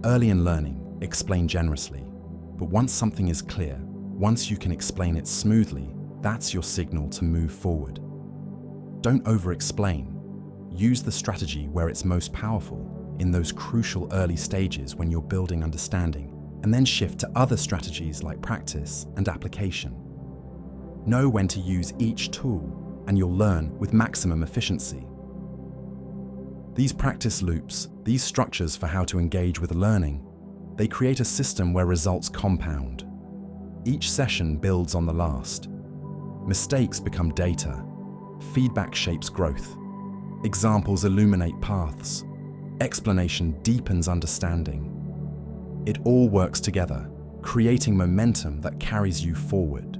Early in learning, explain generously, but once something is clear, once you can explain it smoothly, that's your signal to move forward. Don't over-explain. Use the strategy where it's most powerful, in those crucial early stages when you're building understanding, and then shift to other strategies like practice and application. Know when to use each tool, and you'll learn with maximum efficiency. These practice loops, these structures for how to engage with learning, they create a system where results compound. Each session builds on the last. Mistakes become data. Feedback shapes growth. Examples illuminate paths. Explanation deepens understanding. It all works together, creating momentum that carries you forward.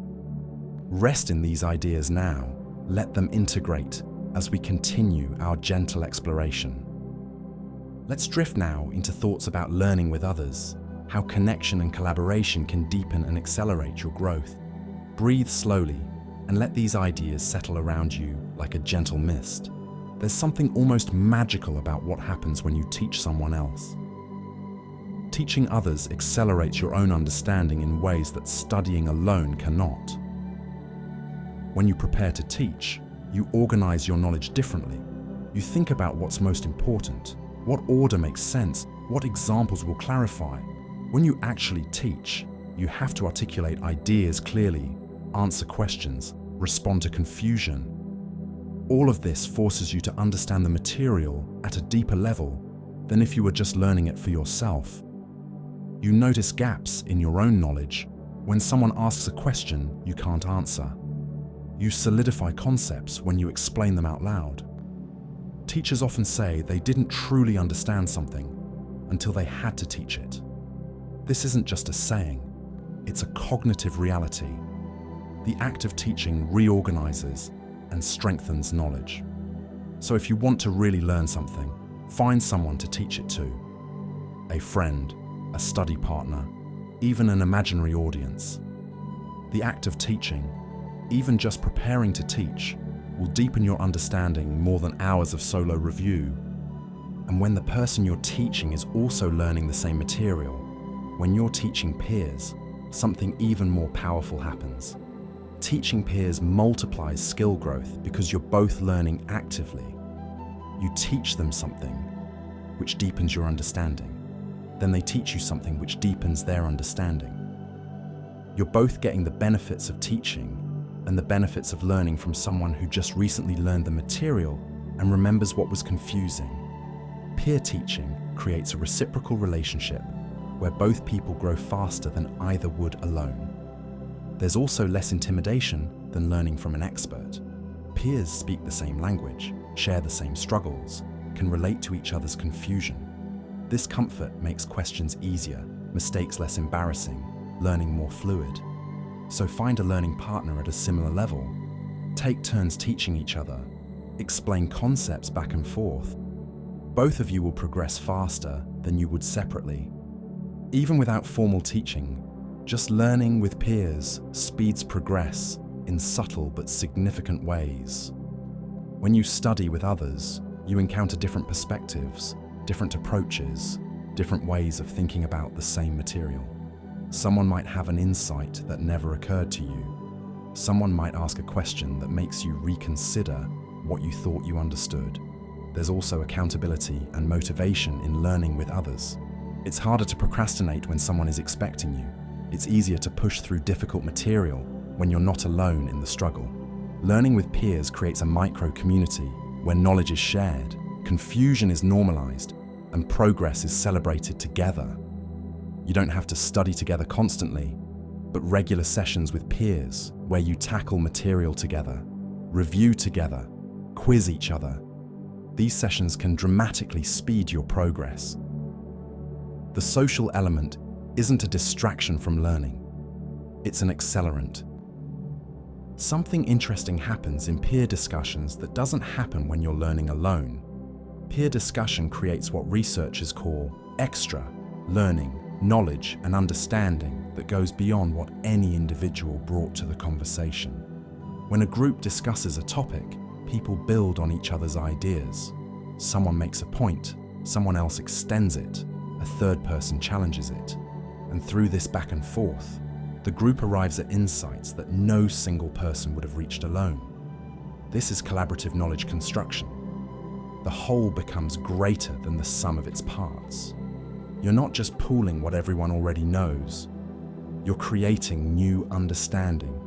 Rest in these ideas now. Let them integrate as we continue our gentle exploration. Let's drift now into thoughts about learning with others, how connection and collaboration can deepen and accelerate your growth. Breathe slowly and let these ideas settle around you like a gentle mist. There's something almost magical about what happens when you teach someone else. Teaching others accelerates your own understanding in ways that studying alone cannot. When you prepare to teach, you organize your knowledge differently. You think about what's most important, what order makes sense, what examples will clarify. When you actually teach, you have to articulate ideas clearly, answer questions, respond to confusion. All of this forces you to understand the material at a deeper level than if you were just learning it for yourself. You notice gaps in your own knowledge when someone asks a question you can't answer. You solidify concepts when you explain them out loud. Teachers often say they didn't truly understand something until they had to teach it. This isn't just a saying, it's a cognitive reality. The act of teaching reorganizes and strengthens knowledge. So if you want to really learn something, find someone to teach it to. A friend, a study partner, even an imaginary audience. The act of teaching, even just preparing to teach, will deepen your understanding more than hours of solo review. And when the person you're teaching is also learning the same material, when you're teaching peers, something even more powerful happens. Teaching peers multiplies skill growth because you're both learning actively. You teach them something, which deepens your understanding. Then they teach you something which deepens their understanding. You're both getting the benefits of teaching and the benefits of learning from someone who just recently learned the material and remembers what was confusing. Peer teaching creates a reciprocal relationship where both people grow faster than either would alone. There's also less intimidation than learning from an expert. Peers speak the same language, share the same struggles, can relate to each other's confusion. This comfort makes questions easier, mistakes less embarrassing, learning more fluid. So find a learning partner at a similar level. Take turns teaching each other. Explain concepts back and forth. Both of you will progress faster than you would separately. Even without formal teaching, just learning with peers speeds progress in subtle but significant ways. When you study with others, you encounter different perspectives, different approaches, different ways of thinking about the same material. Someone might have an insight that never occurred to you. Someone might ask a question that makes you reconsider what you thought you understood. There's also accountability and motivation in learning with others. It's harder to procrastinate when someone is expecting you. It's easier to push through difficult material when you're not alone in the struggle. Learning with peers creates a micro-community where knowledge is shared, confusion is normalized, and progress is celebrated together. You don't have to study together constantly, but regular sessions with peers where you tackle material together, review together, quiz each other. These sessions can dramatically speed your progress. The social element isn't a distraction from learning. It's an accelerant. Something interesting happens in peer discussions that doesn't happen when you're learning alone. Peer discussion creates what researchers call extra learning, knowledge, and understanding that goes beyond what any individual brought to the conversation. When a group discusses a topic, people build on each other's ideas. Someone makes a point, someone else extends it, a third person challenges it. And through this back and forth, the group arrives at insights that no single person would have reached alone. This is collaborative knowledge construction. The whole becomes greater than the sum of its parts. You're not just pooling what everyone already knows. You're creating new understanding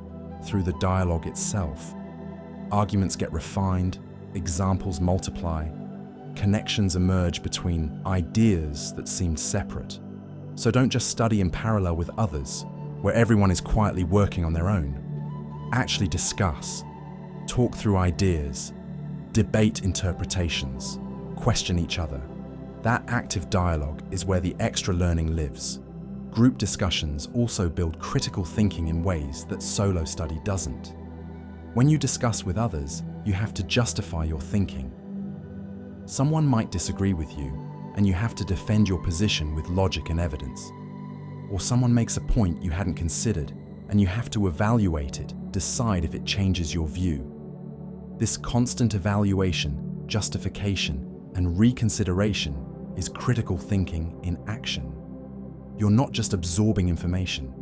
through the dialogue itself. Arguments get refined, examples multiply, connections emerge between ideas that seemed separate. So don't just study in parallel with others, where everyone is quietly working on their own. Actually discuss, talk through ideas, debate interpretations, question each other. That active dialogue is where the extra learning lives. Group discussions also build critical thinking in ways that solo study doesn't. When you discuss with others, you have to justify your thinking. Someone might disagree with you, and you have to defend your position with logic and evidence. Or someone makes a point you hadn't considered, and you have to evaluate it, decide if it changes your view. This constant evaluation, justification, and reconsideration is critical thinking in action. You're not just absorbing information.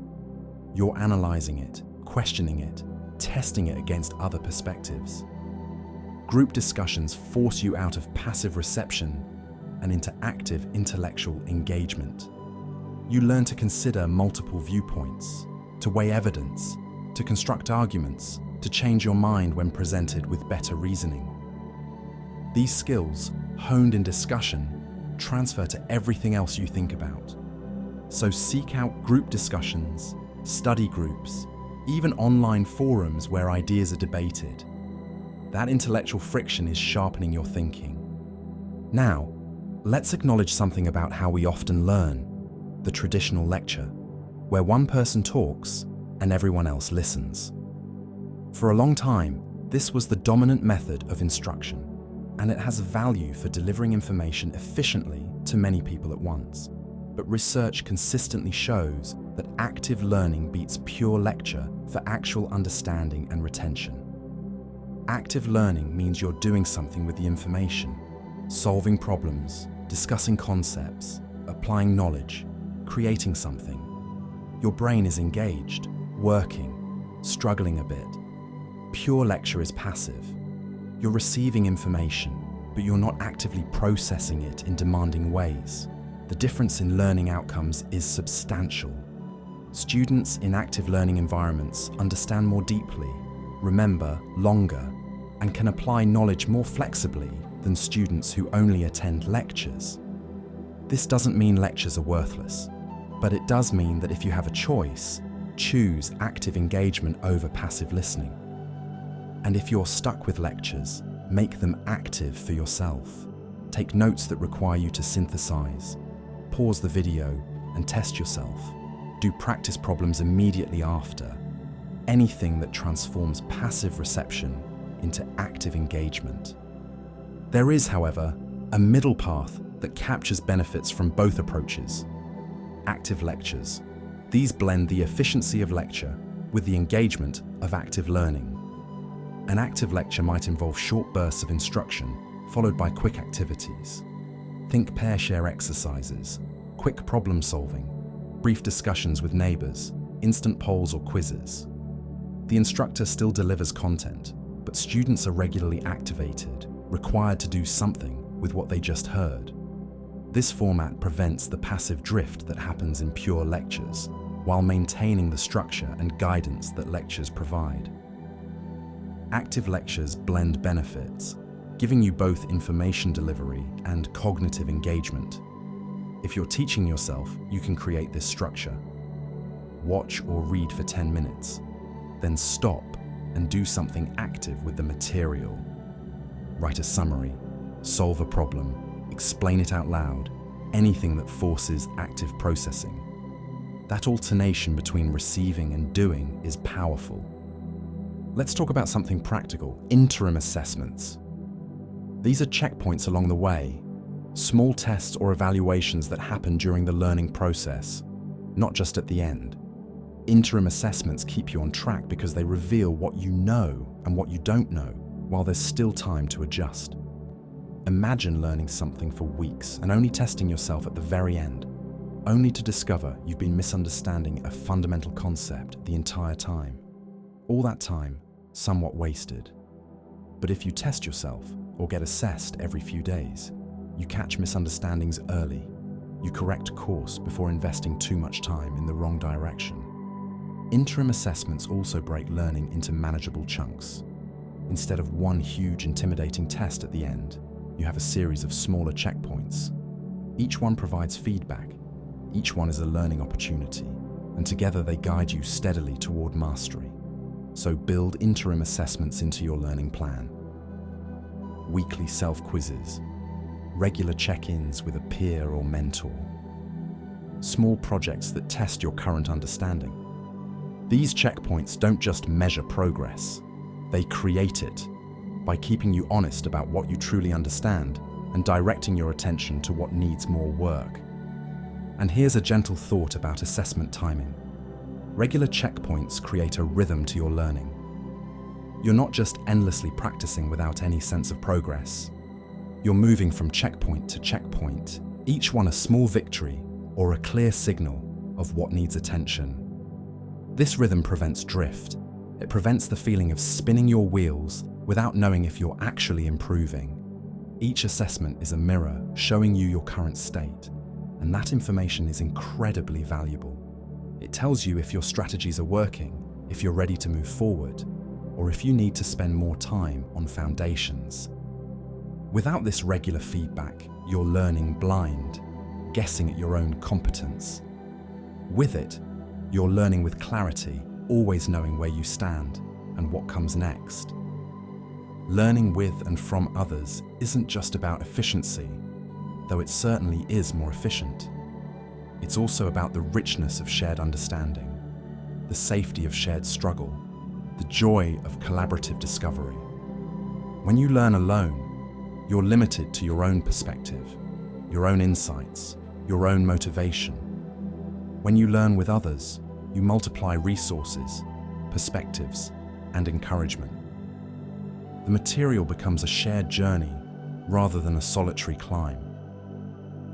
You're analyzing it, questioning it, testing it against other perspectives. Group discussions force you out of passive reception and into active intellectual engagement. You learn to consider multiple viewpoints, to weigh evidence, to construct arguments, to change your mind when presented with better reasoning. These skills, honed in discussion, transfer to everything else you think about. So seek out group discussions, study groups, even online forums where ideas are debated. That intellectual friction is sharpening your thinking. Now, let's acknowledge something about how we often learn, the traditional lecture, where one person talks and everyone else listens. For a long time, this was the dominant method of instruction. and it has value for delivering information efficiently to many people at once. But research consistently shows that active learning beats pure lecture for actual understanding and retention. Active learning means you're doing something with the information, solving problems, discussing concepts, applying knowledge, creating something. Your brain is engaged, working, struggling a bit. Pure lecture is passive. You're receiving information, but you're not actively processing it in demanding ways. The difference in learning outcomes is substantial. Students in active learning environments understand more deeply, remember longer, and can apply knowledge more flexibly than students who only attend lectures. This doesn't mean lectures are worthless, but it does mean that if you have a choice, choose active engagement over passive listening. And if you're stuck with lectures, make them active for yourself. Take notes that require you to synthesize. Pause the video and test yourself. Do practice problems immediately after. Anything that transforms passive reception into active engagement. There is, however, a middle path that captures benefits from both approaches. Active lectures. These blend the efficiency of lecture with the engagement of active learning. An active lecture might involve short bursts of instruction followed by quick activities. Think pair-share exercises, quick problem solving, brief discussions with neighbors, instant polls or quizzes. The instructor still delivers content, but students are regularly activated, required to do something with what they just heard. This format prevents the passive drift that happens in pure lectures, while maintaining the structure and guidance that lectures provide. Active lectures blend benefits, giving you both information delivery and cognitive engagement. If you're teaching yourself, you can create this structure. Watch or read for 10 minutes, then stop and do something active with the material. Write a summary, solve a problem, explain it out loud, anything that forces active processing. That alternation between receiving and doing is powerful. Let's talk about something practical, interim assessments. These are checkpoints along the way, small tests or evaluations that happen during the learning process, not just at the end. Interim assessments keep you on track because they reveal what you know and what you don't know, while there's still time to adjust. Imagine learning something for weeks and only testing yourself at the very end, only to discover you've been misunderstanding a fundamental concept the entire time. All that time, somewhat wasted. But if you test yourself or get assessed every few days, you catch misunderstandings early. You correct course before investing too much time in the wrong direction. Interim assessments also break learning into manageable chunks. Instead of one huge intimidating test at the end, you have a series of smaller checkpoints. Each one provides feedback. Each one is a learning opportunity, and together they guide you steadily toward mastery. So build interim assessments into your learning plan. Weekly self-quizzes, regular check-ins with a peer or mentor, small projects that test your current understanding. These checkpoints don't just measure progress, they create it by keeping you honest about what you truly understand and directing your attention to what needs more work. And here's a gentle thought about assessment timing. Regular checkpoints create a rhythm to your learning. You're not just endlessly practicing without any sense of progress. You're moving from checkpoint to checkpoint, each one a small victory or a clear signal of what needs attention. This rhythm prevents drift. It prevents the feeling of spinning your wheels without knowing if you're actually improving. Each assessment is a mirror showing you your current state, and that information is incredibly valuable. It tells you if your strategies are working, if you're ready to move forward, or if you need to spend more time on foundations. Without this regular feedback, you're learning blind, guessing at your own competence. With it, you're learning with clarity, always knowing where you stand and what comes next. Learning with and from others isn't just about efficiency, though it certainly is more efficient. It's also about the richness of shared understanding, the safety of shared struggle, the joy of collaborative discovery. When you learn alone, You're limited to your own perspective, your own insights, your own motivation. When you learn with others, you multiply resources, perspectives, and encouragement. The material becomes a shared journey rather than a solitary climb.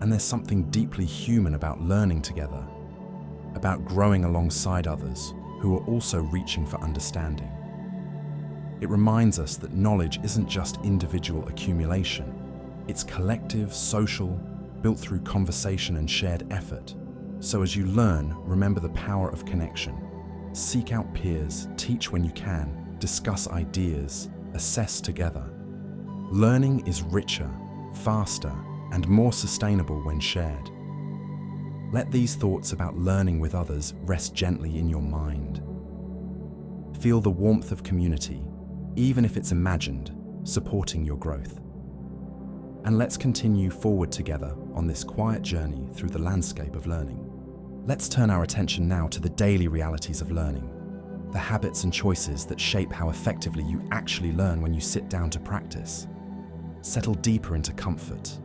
And there's something deeply human about learning together, about growing alongside others who are also reaching for understanding. It reminds us that knowledge isn't just individual accumulation, it's collective, social, built through conversation and shared effort. So as you learn, remember the power of connection. Seek out peers, teach when you can, discuss ideas, assess together. Learning is richer, faster, and more sustainable when shared. Let these thoughts about learning with others rest gently in your mind. Feel the warmth of community, even if it's imagined, supporting your growth. And let's continue forward together on this quiet journey through the landscape of learning. Let's turn our attention now to the daily realities of learning, the habits and choices that shape how effectively you actually learn when you sit down to practice. Settle deeper into comfort,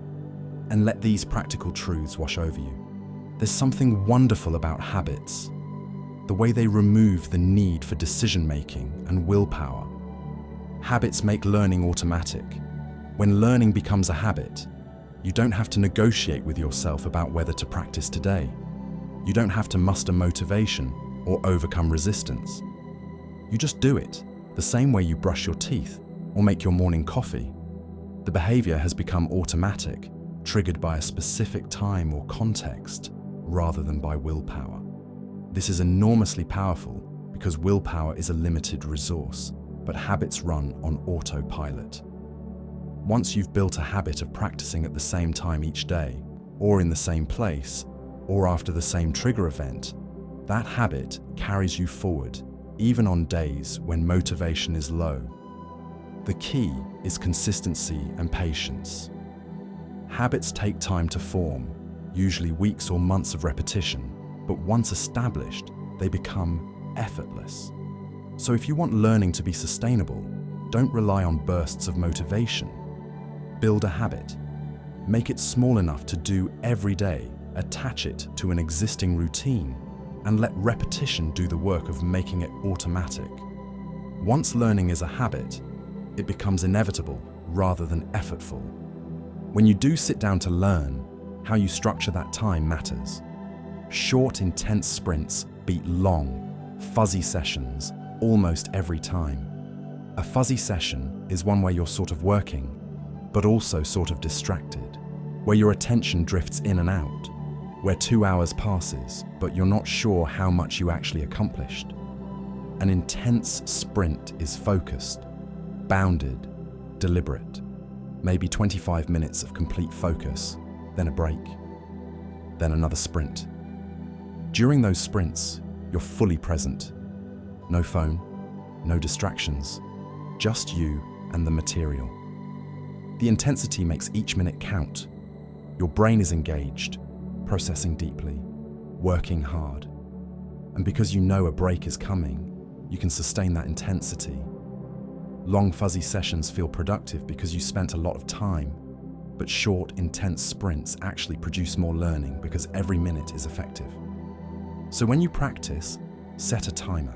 and let these practical truths wash over you. There's something wonderful about habits, the way they remove the need for decision-making and willpower. Habits make learning automatic. When learning becomes a habit, you don't have to negotiate with yourself about whether to practice today. You don't have to muster motivation or overcome resistance. You just do it, the same way you brush your teeth or make your morning coffee. The behavior has become automatic, triggered by a specific time or context, rather than by willpower. This is enormously powerful because willpower is a limited resource, but habits run on autopilot. Once you've built a habit of practicing at the same time each day, or in the same place, or after the same trigger event, that habit carries you forward, even on days when motivation is low. The key is consistency and patience. Habits take time to form, usually weeks or months of repetition, but once established, they become effortless. So if you want learning to be sustainable, don't rely on bursts of motivation. Build a habit. Make it small enough to do every day, attach it to an existing routine, and let repetition do the work of making it automatic. Once learning is a habit, it becomes inevitable rather than effortful. When you do sit down to learn, how you structure that time matters. Short, intense sprints beat long, fuzzy sessions almost every time. A fuzzy session is one where you're sort of working, but also sort of distracted, where your attention drifts in and out, where 2 hours passes, but you're not sure how much you actually accomplished. An intense sprint is focused, bounded, deliberate. Maybe 25 minutes of complete focus, then a break, then another sprint. During those sprints, you're fully present. No phone, no distractions, just you and the material. The intensity makes each minute count. Your brain is engaged, processing deeply, working hard. And because you know a break is coming, you can sustain that intensity. Long, fuzzy sessions feel productive because you spent a lot of time, but short, intense sprints actually produce more learning because every minute is effective. So when you practice, set a timer.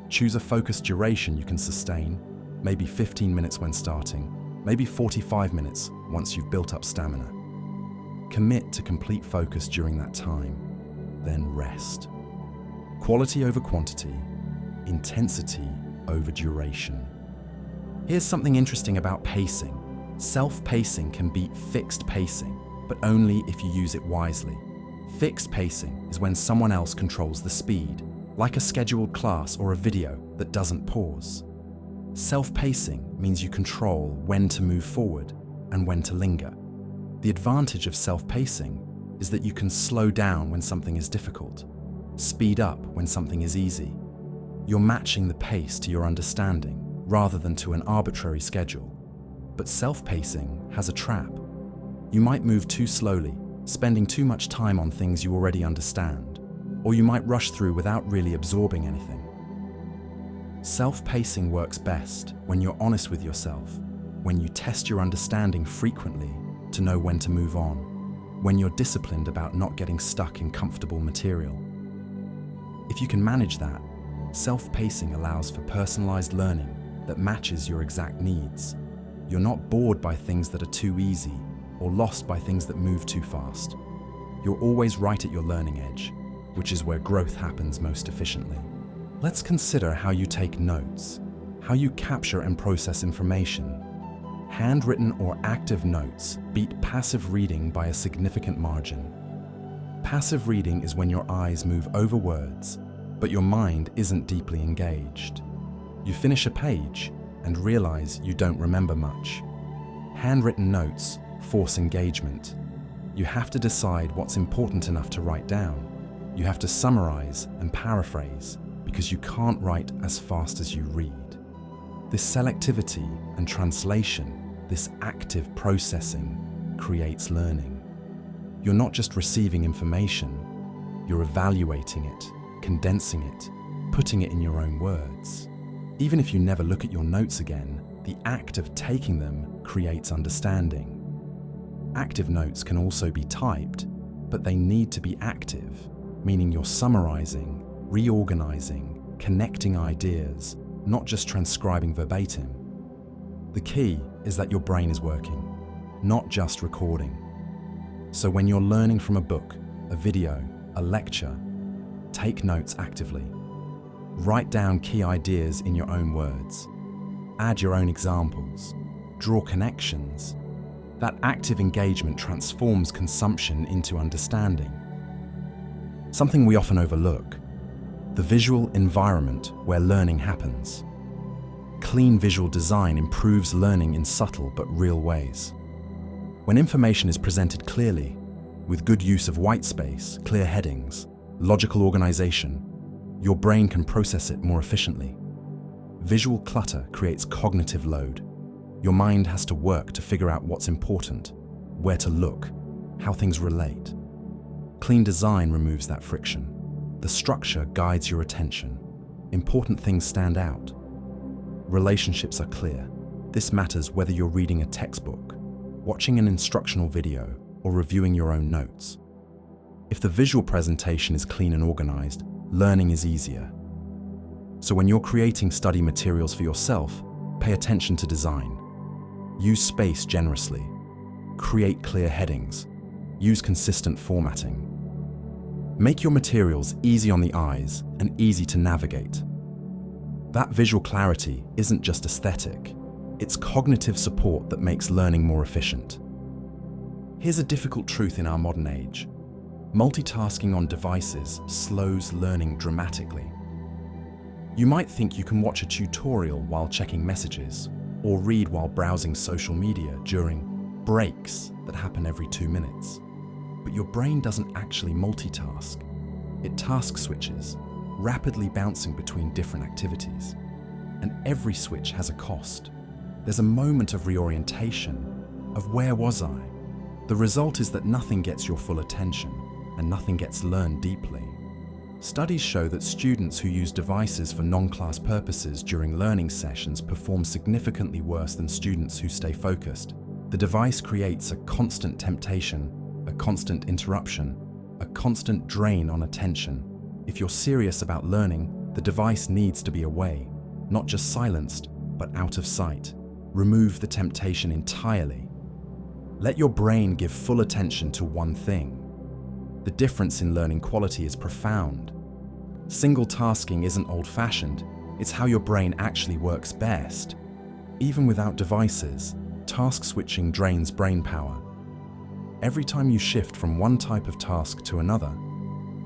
Choose a focused duration you can sustain, maybe 15 minutes when starting, maybe 45 minutes once you've built up stamina. Commit to complete focus during that time, then rest. Quality over quantity, intensity over duration. Here's something interesting about pacing. Self-pacing can beat fixed pacing, but only if you use it wisely. Fixed pacing is when someone else controls the speed, like a scheduled class or a video that doesn't pause. Self-pacing means you control when to move forward and when to linger. The advantage of self-pacing is that you can slow down when something is difficult, speed up when something is easy. You're matching the pace to your understanding rather than to an arbitrary schedule. But self-pacing has a trap. You might move too slowly, spending too much time on things you already understand, or you might rush through without really absorbing anything. Self-pacing works best when you're honest with yourself. when you test your understanding frequently to know when to move on, when you're disciplined about not getting stuck in comfortable material. If you can manage that, self-pacing allows for personalized learning that matches your exact needs. You're not bored by things that are too easy or lost by things that move too fast. You're always right at your learning edge, which is where growth happens most efficiently. Let's consider how you take notes, how you capture and process information. Handwritten or active notes beat passive reading by a significant margin. Passive reading is when your eyes move over words, but your mind isn't deeply engaged. You finish a page and realize you don't remember much. Handwritten notes force engagement. You have to decide what's important enough to write down. You have to summarize and paraphrase because you can't write as fast as you read. This selectivity and translation, this active processing, creates learning. You're not just receiving information, you're evaluating it, condensing it, putting it in your own words. Even if you never look at your notes again, the act of taking them creates understanding. Active notes can also be typed, but they need to be active, meaning you're summarizing, reorganizing, connecting ideas, not just transcribing verbatim. The key is that your brain is working, not just recording. So when you're learning from a book, a video, a lecture, take notes actively. Write down key ideas in your own words. Add your own examples. Draw connections. That active engagement transforms consumption into understanding. Something we often overlook: the visual environment where learning happens. Clean visual design improves learning in subtle but real ways. When information is presented clearly, with good use of white space, clear headings, logical organization, your brain can process it more efficiently. Visual clutter creates cognitive load. Your mind has to work to figure out what's important, where to look, how things relate. Clean design removes that friction. The structure guides your attention. Important things stand out. Relationships are clear. This matters whether you're reading a textbook, watching an instructional video, or reviewing your own notes. If the visual presentation is clean and organized, learning is easier. So when you're creating study materials for yourself, pay attention to design. Use space generously. Create clear headings. Use consistent formatting. Make your materials easy on the eyes and easy to navigate. That visual clarity isn't just aesthetic, it's cognitive support that makes learning more efficient. Here's a difficult truth in our modern age. Multitasking on devices slows learning dramatically. You might think you can watch a tutorial while checking messages, or read while browsing social media during breaks that happen every 2 minutes. But your brain doesn't actually multitask. It task switches, rapidly bouncing between different activities. And every switch has a cost. There's a moment of reorientation, of where was I? The result is that nothing gets your full attention, and nothing gets learned deeply. Studies show that students who use devices for non-class purposes during learning sessions perform significantly worse than students who stay focused. The device creates a constant temptation, a constant interruption, a constant drain on attention. If you're serious about learning, the device needs to be away, not just silenced, but out of sight. Remove the temptation entirely. Let your brain give full attention to one thing. The difference in learning quality is profound. Single tasking isn't old-fashioned, it's how your brain actually works best. Even without devices, task switching drains brain power. Every time you shift from one type of task to another,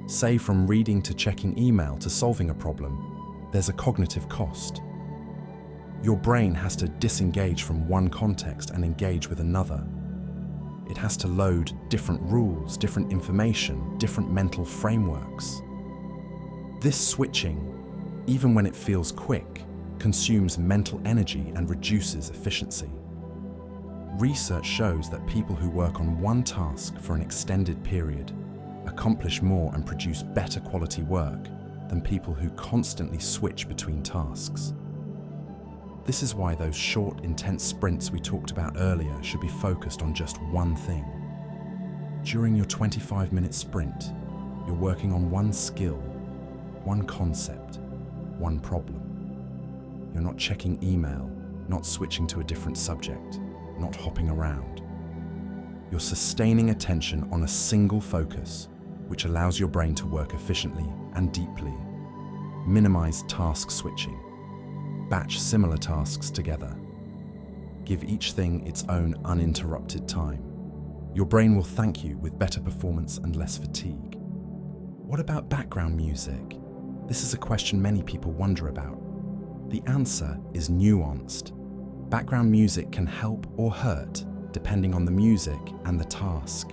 say from reading to checking email to solving a problem, there's a cognitive cost. Your brain has to disengage from one context and engage with another. It has to load different rules, different information, different mental frameworks. This switching, even when it feels quick, consumes mental energy and reduces efficiency. Research shows that people who work on one task for an extended period accomplish more and produce better quality work than people who constantly switch between tasks. This is why those short, intense sprints we talked about earlier should be focused on just one thing. During your 25-minute sprint, you're working on one skill, one concept, one problem. You're not checking email, not switching to a different subject, not hopping around. You're sustaining attention on a single focus, which allows your brain to work efficiently and deeply. Minimize task switching. Batch similar tasks together. Give each thing its own uninterrupted time. Your brain will thank you with better performance and less fatigue. What about background music? This is a question many people wonder about. The answer is nuanced. Background music can help or hurt, depending on the music and the task.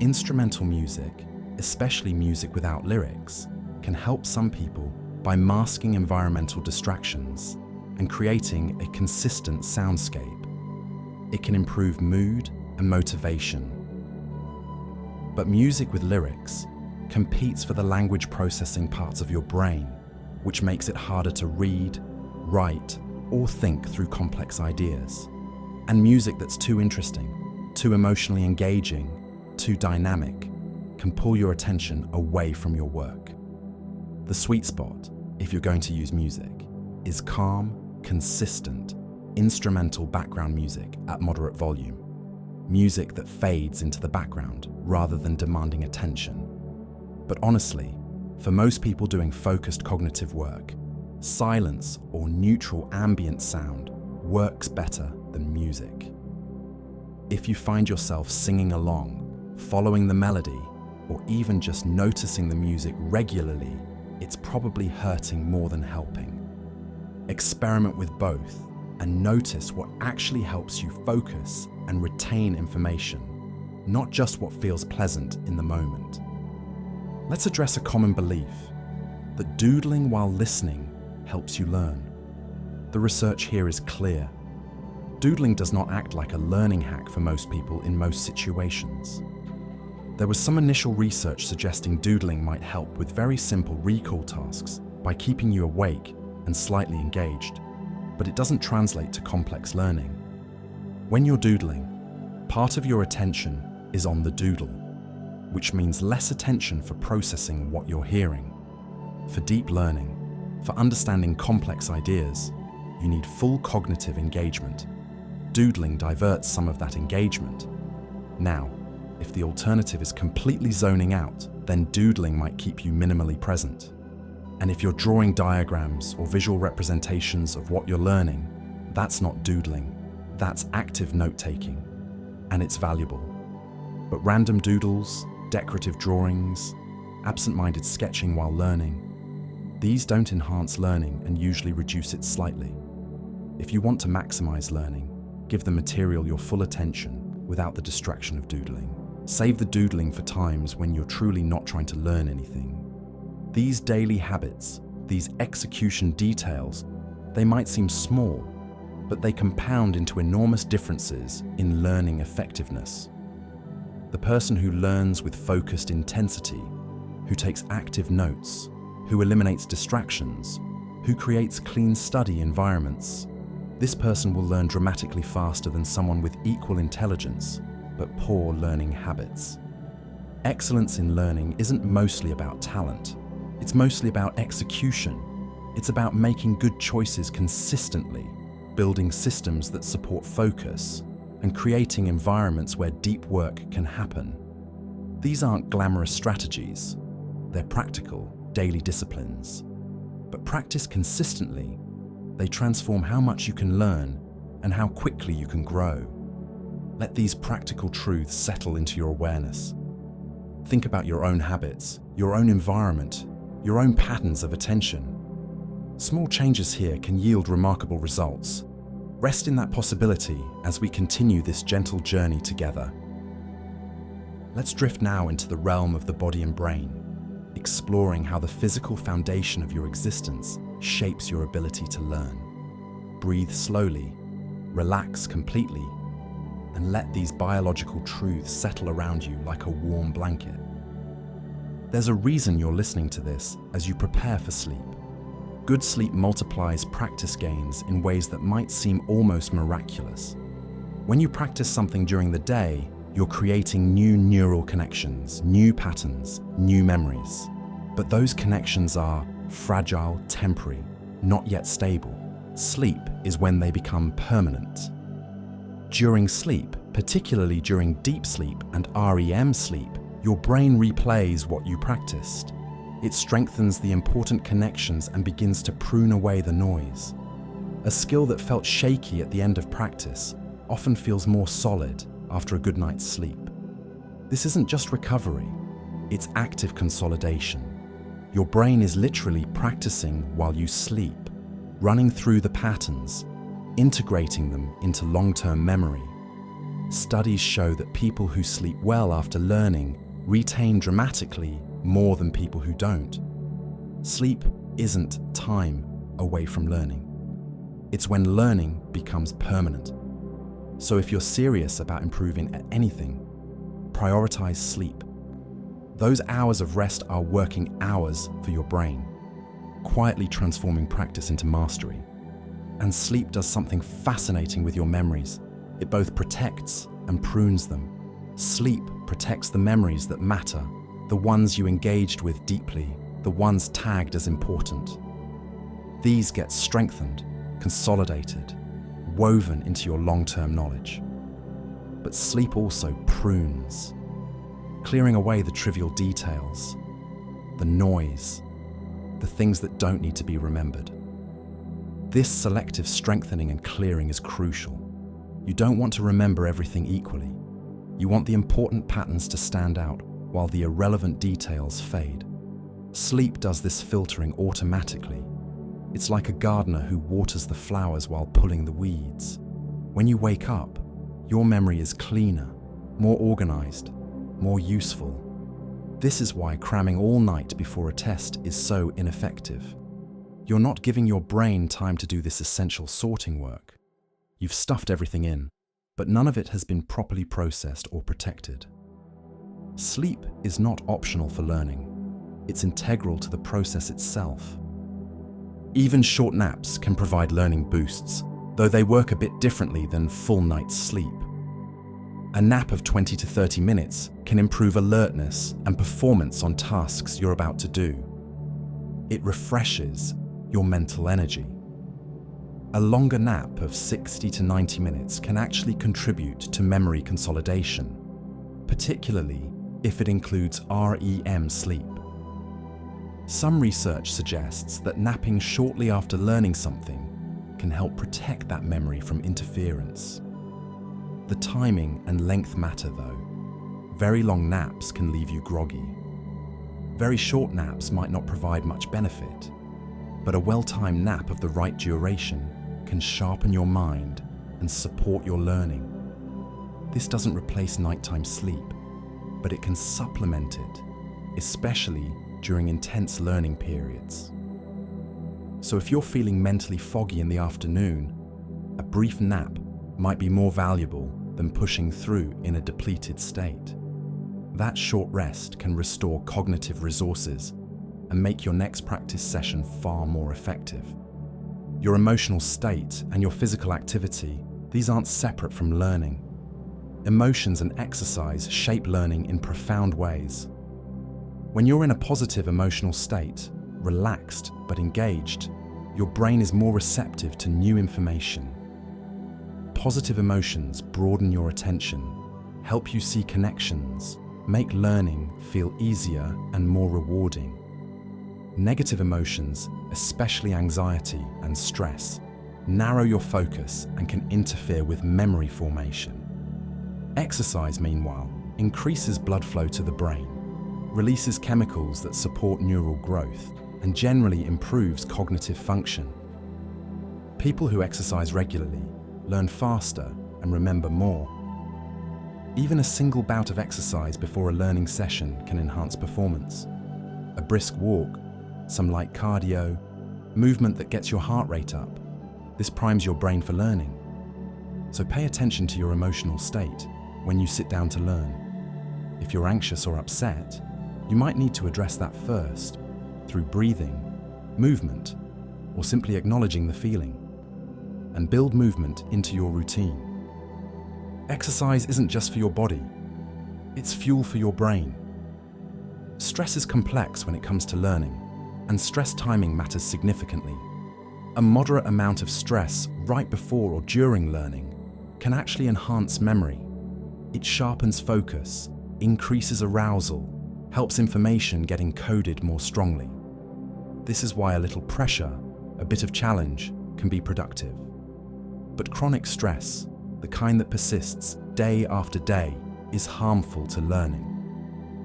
Instrumental music, especially music without lyrics, can help some people by masking environmental distractions and creating a consistent soundscape. It can improve mood and motivation. But music with lyrics competes for the language processing parts of your brain, which makes it harder to read, write, or think through complex ideas. And music that's too interesting, too emotionally engaging, too dynamic, can pull your attention away from your work. The sweet spot, if you're going to use music, is calm, consistent, instrumental background music at moderate volume. Music that fades into the background rather than demanding attention. But honestly, for most people doing focused cognitive work, silence or neutral ambient sound works better than music. If you find yourself singing along, following the melody, or even just noticing the music regularly, it's probably hurting more than helping. Experiment with both and notice what actually helps you focus and retain information, not just what feels pleasant in the moment. Let's address a common belief that doodling while listening helps you learn. The research here is clear. Doodling does not act like a learning hack for most people in most situations. There was some initial research suggesting doodling might help with very simple recall tasks by keeping you awake and slightly engaged, but it doesn't translate to complex learning. When you're doodling, part of your attention is on the doodle, which means less attention for processing what you're hearing. For deep learning, for understanding complex ideas, you need full cognitive engagement. Doodling diverts some of that engagement. Now, if the alternative is completely zoning out, then doodling might keep you minimally present. And if you're drawing diagrams or visual representations of what you're learning, that's not doodling, that's active note-taking, and it's valuable. But random doodles, decorative drawings, absent-minded sketching while learning, these don't enhance learning and usually reduce it slightly. If you want to maximize learning, give the material your full attention without the distraction of doodling. Save the doodling for times when you're truly not trying to learn anything. These daily habits, these execution details, they might seem small, but they compound into enormous differences in learning effectiveness. The person who learns with focused intensity, who takes active notes, who eliminates distractions, who creates clean study environments, this person will learn dramatically faster than someone with equal intelligence, but poor learning habits. Excellence in learning isn't mostly about talent. It's mostly about execution. It's about making good choices consistently, building systems that support focus, and creating environments where deep work can happen. These aren't glamorous strategies. They're practical, daily disciplines. But practiced consistently, they transform how much you can learn and how quickly you can grow. Let these practical truths settle into your awareness. Think about your own habits, your own environment, your own patterns of attention. Small changes here can yield remarkable results. Rest in that possibility as we continue this gentle journey together. Let's drift now into the realm of the body and brain, exploring how the physical foundation of your existence shapes your ability to learn. Breathe slowly, relax completely, and let these biological truths settle around you like a warm blanket. There's a reason you're listening to this as you prepare for sleep. Good sleep multiplies practice gains in ways that might seem almost miraculous. When you practice something during the day, you're creating new neural connections, new patterns, new memories. But those connections are fragile, temporary, not yet stable. Sleep is when they become permanent. During sleep, particularly during deep sleep and REM sleep, your brain replays what you practiced. It strengthens the important connections and begins to prune away the noise. A skill that felt shaky at the end of practice often feels more solid after a good night's sleep. This isn't just recovery, it's active consolidation. Your brain is literally practicing while you sleep, running through the patterns, integrating them into long-term memory. Studies show that people who sleep well after learning retain dramatically more than people who don't. Sleep isn't time away from learning. It's when learning becomes permanent. So if you're serious about improving at anything, prioritize sleep. Those hours of rest are working hours for your brain, quietly transforming practice into mastery. And sleep does something fascinating with your memories. It both protects and prunes them. Sleep protects the memories that matter, the ones you engaged with deeply, the ones tagged as important. These get strengthened, consolidated, woven into your long-term knowledge. But sleep also prunes, clearing away the trivial details, the noise, the things that don't need to be remembered. This selective strengthening and clearing is crucial. You don't want to remember everything equally. You want the important patterns to stand out while the irrelevant details fade. Sleep does this filtering automatically. It's like a gardener who waters the flowers while pulling the weeds. When you wake up, your memory is cleaner, more organized, more useful. This is why cramming all night before a test is so ineffective. You're not giving your brain time to do this essential sorting work. You've stuffed everything in, but none of it has been properly processed or protected. Sleep is not optional for learning. It's integral to the process itself. Even short naps can provide learning boosts, though they work a bit differently than full night's sleep. A nap of 20 to 30 minutes can improve alertness and performance on tasks you're about to do. It refreshes your mental energy. A longer nap of 60 to 90 minutes can actually contribute to memory consolidation, particularly if it includes REM sleep. Some research suggests that napping shortly after learning something can help protect that memory from interference. The timing and length matter though. Very long naps can leave you groggy. Very short naps might not provide much benefit, but a well-timed nap of the right duration can sharpen your mind and support your learning. This doesn't replace nighttime sleep, but it can supplement it, especially during intense learning periods. So if you're feeling mentally foggy in the afternoon, a brief nap might be more valuable than pushing through in a depleted state. That short rest can restore cognitive resources and make your next practice session far more effective. Your emotional state and your physical activity, these aren't separate from learning. Emotions and exercise shape learning in profound ways. When you're in a positive emotional state, relaxed but engaged, your brain is more receptive to new information. Positive emotions broaden your attention, help you see connections, make learning feel easier and more rewarding. Negative emotions, especially anxiety and stress, narrow your focus and can interfere with memory formation. Exercise, meanwhile, increases blood flow to the brain, releases chemicals that support neural growth, and generally improves cognitive function. People who exercise regularly learn faster and remember more. Even a single bout of exercise before a learning session can enhance performance. A brisk walk, some light cardio, movement that gets your heart rate up. This primes your brain for learning. So pay attention to your emotional state when you sit down to learn. If you're anxious or upset, you might need to address that first through breathing, movement, or simply acknowledging the feeling. And build movement into your routine. Exercise isn't just for your body, it's fuel for your brain. Stress is complex when it comes to learning, and stress timing matters significantly. A moderate amount of stress right before or during learning can actually enhance memory. It sharpens focus, increases arousal, helps information get encoded more strongly. This is why a little pressure, a bit of challenge, can be productive. But chronic stress, the kind that persists day after day, is harmful to learning.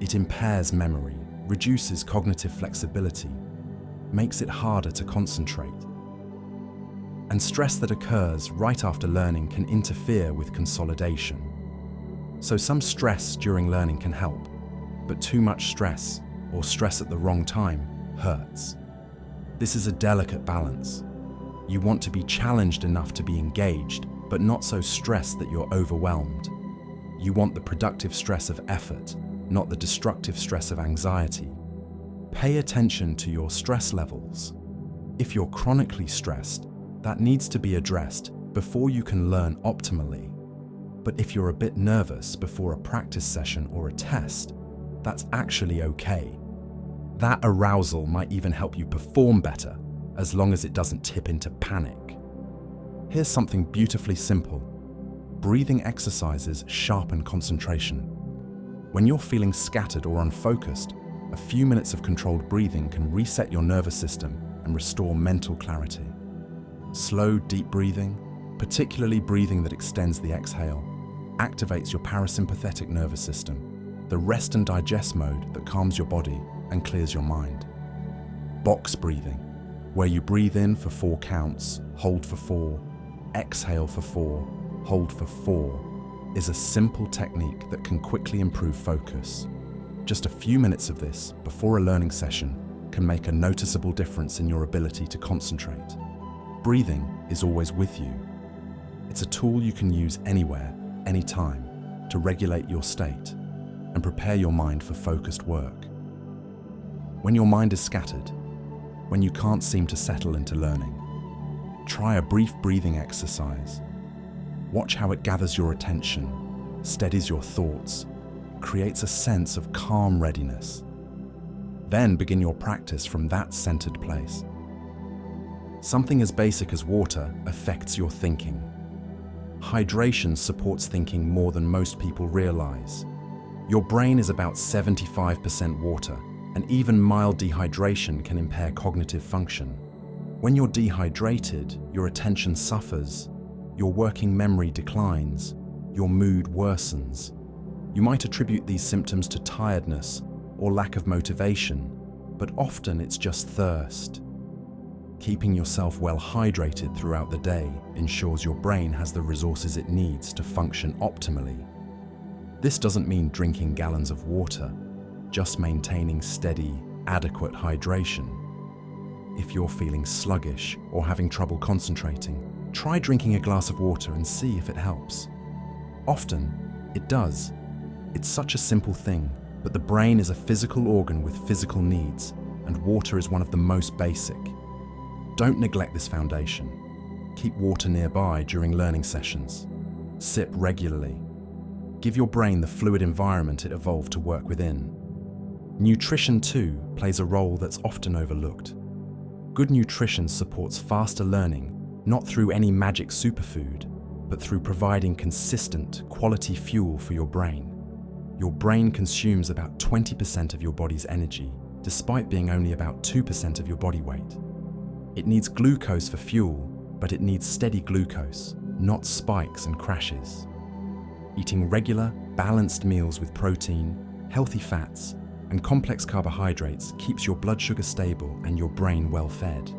It impairs memory, reduces cognitive flexibility, makes it harder to concentrate. And stress that occurs right after learning can interfere with consolidation. So some stress during learning can help, but too much stress, or stress at the wrong time, hurts. This is a delicate balance. You want to be challenged enough to be engaged, but not so stressed that you're overwhelmed. You want the productive stress of effort, not the destructive stress of anxiety. Pay attention to your stress levels. If you're chronically stressed, that needs to be addressed before you can learn optimally. But if you're a bit nervous before a practice session or a test, that's actually okay. That arousal might even help you perform better, as long as it doesn't tip into panic. Here's something beautifully simple. Breathing exercises sharpen concentration. When you're feeling scattered or unfocused, a few minutes of controlled breathing can reset your nervous system and restore mental clarity. Slow, deep breathing, particularly breathing that extends the exhale, activates your parasympathetic nervous system, the rest and digest mode that calms your body and clears your mind. Box breathing, where you breathe in for 4 counts, hold for 4, exhale for 4, hold for 4, is a simple technique that can quickly improve focus. Just a few minutes of this before a learning session can make a noticeable difference in your ability to concentrate. Breathing is always with you. It's a tool you can use anywhere, anytime, to regulate your state and prepare your mind for focused work. When your mind is scattered, when you can't seem to settle into learning, try a brief breathing exercise. Watch how it gathers your attention, steadies your thoughts, creates a sense of calm readiness. Then begin your practice from that centered place. Something as basic as water affects your thinking. Hydration supports thinking more than most people realize. Your brain is about 75% water, and even mild dehydration can impair cognitive function. When you're dehydrated, your attention suffers, your working memory declines, your mood worsens. You might attribute these symptoms to tiredness or lack of motivation, but often it's just thirst. Keeping yourself well hydrated throughout the day ensures your brain has the resources it needs to function optimally. This doesn't mean drinking gallons of water, just maintaining steady, adequate hydration. If you're feeling sluggish or having trouble concentrating, try drinking a glass of water and see if it helps. Often, it does. It's such a simple thing, but the brain is a physical organ with physical needs, and water is one of the most basic. Don't neglect this foundation. Keep water nearby during learning sessions. Sip regularly. Give your brain the fluid environment it evolved to work within. Nutrition, too, plays a role that's often overlooked. Good nutrition supports faster learning, not through any magic superfood, but through providing consistent, quality fuel for your brain. Your brain consumes about 20% of your body's energy, despite being only about 2% of your body weight. It needs glucose for fuel, but it needs steady glucose, not spikes and crashes. Eating regular, balanced meals with protein, healthy fats, and complex carbohydrates keeps your blood sugar stable and your brain well fed.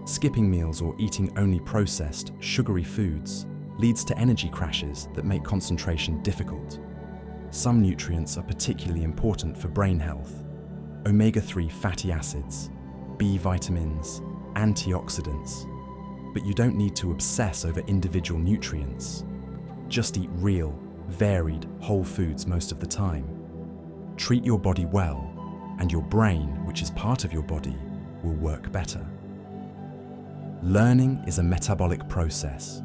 Skipping meals or eating only processed, sugary foods leads to energy crashes that make concentration difficult. Some nutrients are particularly important for brain health: omega-3 fatty acids, B vitamins, antioxidants. But you don't need to obsess over individual nutrients. Just eat real, varied, whole foods most of the time. Treat your body well, and your brain, which is part of your body, will work better. Learning is a metabolic process.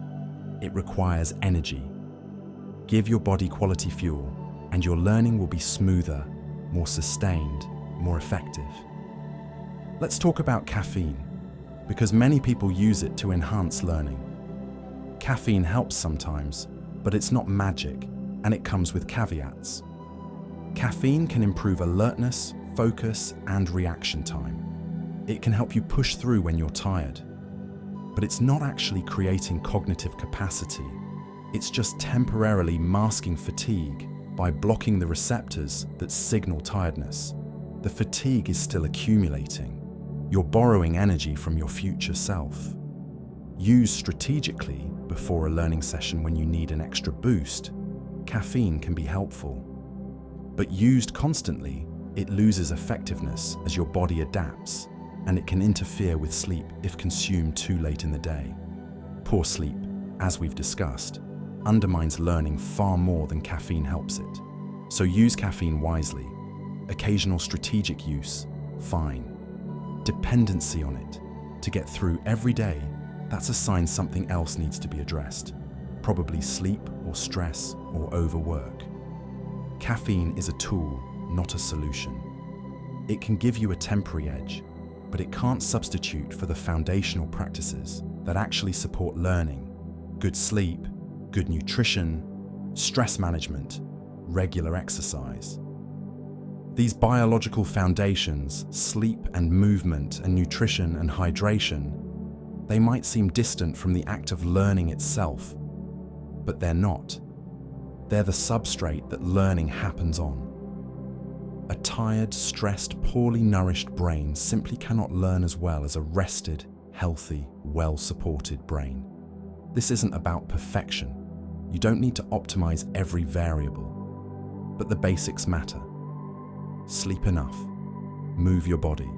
It requires energy. Give your body quality fuel, and your learning will be smoother, more sustained, more effective. Let's talk about caffeine, because many people use it to enhance learning. Caffeine helps sometimes, but it's not magic, and it comes with caveats. Caffeine can improve alertness, focus, and reaction time. It can help you push through when you're tired. But it's not actually creating cognitive capacity. It's just temporarily masking fatigue by blocking the receptors that signal tiredness. The fatigue is still accumulating. You're borrowing energy from your future self. Used strategically before a learning session when you need an extra boost, caffeine can be helpful. But used constantly, it loses effectiveness as your body adapts, and it can interfere with sleep if consumed too late in the day. Poor sleep, as we've discussed, undermines learning far more than caffeine helps it. So use caffeine wisely. Occasional strategic use, fine. Dependency on it to get through every day, that's a sign something else needs to be addressed. Probably sleep or stress or overwork. Caffeine is a tool, not a solution. It can give you a temporary edge, but it can't substitute for the foundational practices that actually support learning: good sleep, good nutrition, stress management, regular exercise. These biological foundations, sleep and movement and nutrition and hydration, they might seem distant from the act of learning itself, but they're not. They're the substrate that learning happens on. A tired, stressed, poorly nourished brain simply cannot learn as well as a rested, healthy, well-supported brain. This isn't about perfection. You don't need to optimize every variable, but the basics matter. Sleep enough, move your body,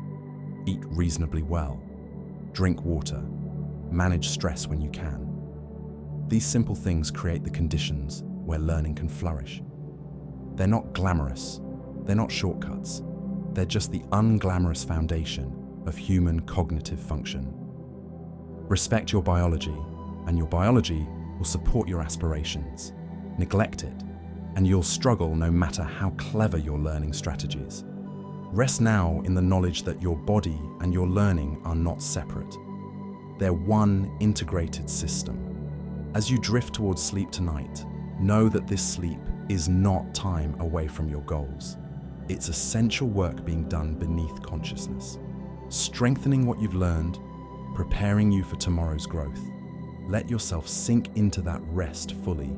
eat reasonably well, drink water, manage stress when you can. These simple things create the conditions where learning can flourish. They're not glamorous, they're not shortcuts, they're just the unglamorous foundation of human cognitive function. Respect your biology, and your biology will support your aspirations. Neglect it, and you'll struggle no matter how clever your learning strategies. Rest now in the knowledge that your body and your learning are not separate. They're one integrated system. As you drift towards sleep tonight, know that this sleep is not time away from your goals. It's essential work being done beneath consciousness, strengthening what you've learned, preparing you for tomorrow's growth. Let yourself sink into that rest fully,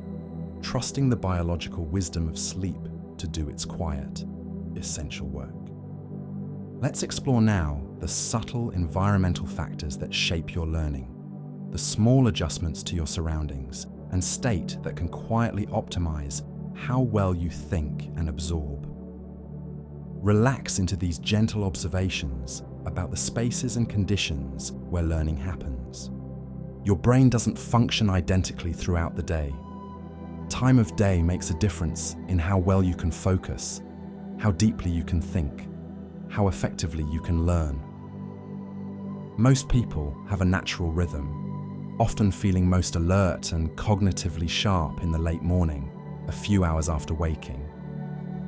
trusting the biological wisdom of sleep to do its quiet, essential work. Let's explore now the subtle environmental factors that shape your learning, the small adjustments to your surroundings and state that can quietly optimize how well you think and absorb. Relax into these gentle observations about the spaces and conditions where learning happens. Your brain doesn't function identically throughout the day. Time of day makes a difference in how well you can focus, how deeply you can think, how effectively you can learn. Most people have a natural rhythm, often feeling most alert and cognitively sharp in the late morning, a few hours after waking.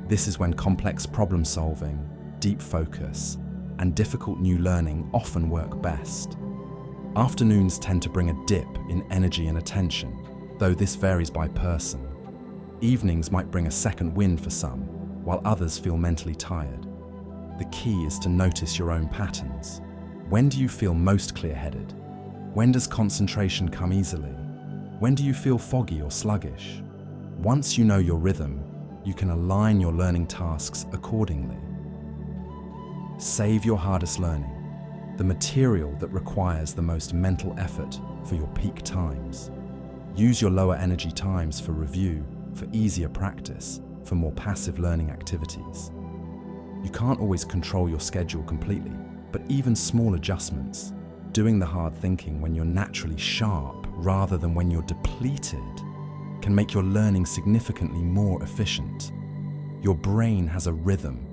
This is when complex problem solving, deep focus, and difficult new learning often work best. Afternoons tend to bring a dip in energy and attention, though this varies by person. Evenings might bring a second wind for some, while others feel mentally tired. The key is to notice your own patterns. When do you feel most clear-headed? When does concentration come easily? When do you feel foggy or sluggish? Once you know your rhythm, you can align your learning tasks accordingly. Save your hardest learning, the material that requires the most mental effort, for your peak times. Use your lower energy times for review, for easier practice, for more passive learning activities. You can't always control your schedule completely, but even small adjustments, doing the hard thinking when you're naturally sharp rather than when you're depleted, can make your learning significantly more efficient. Your brain has a rhythm.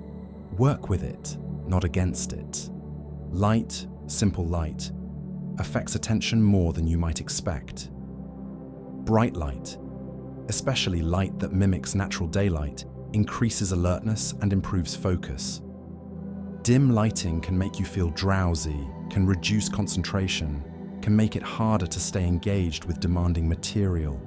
Work with it, not against it. Light, simple light, affects attention more than you might expect. Bright light, especially light that mimics natural daylight, increases alertness and improves focus. Dim lighting can make you feel drowsy, can reduce concentration, can make it harder to stay engaged with demanding material.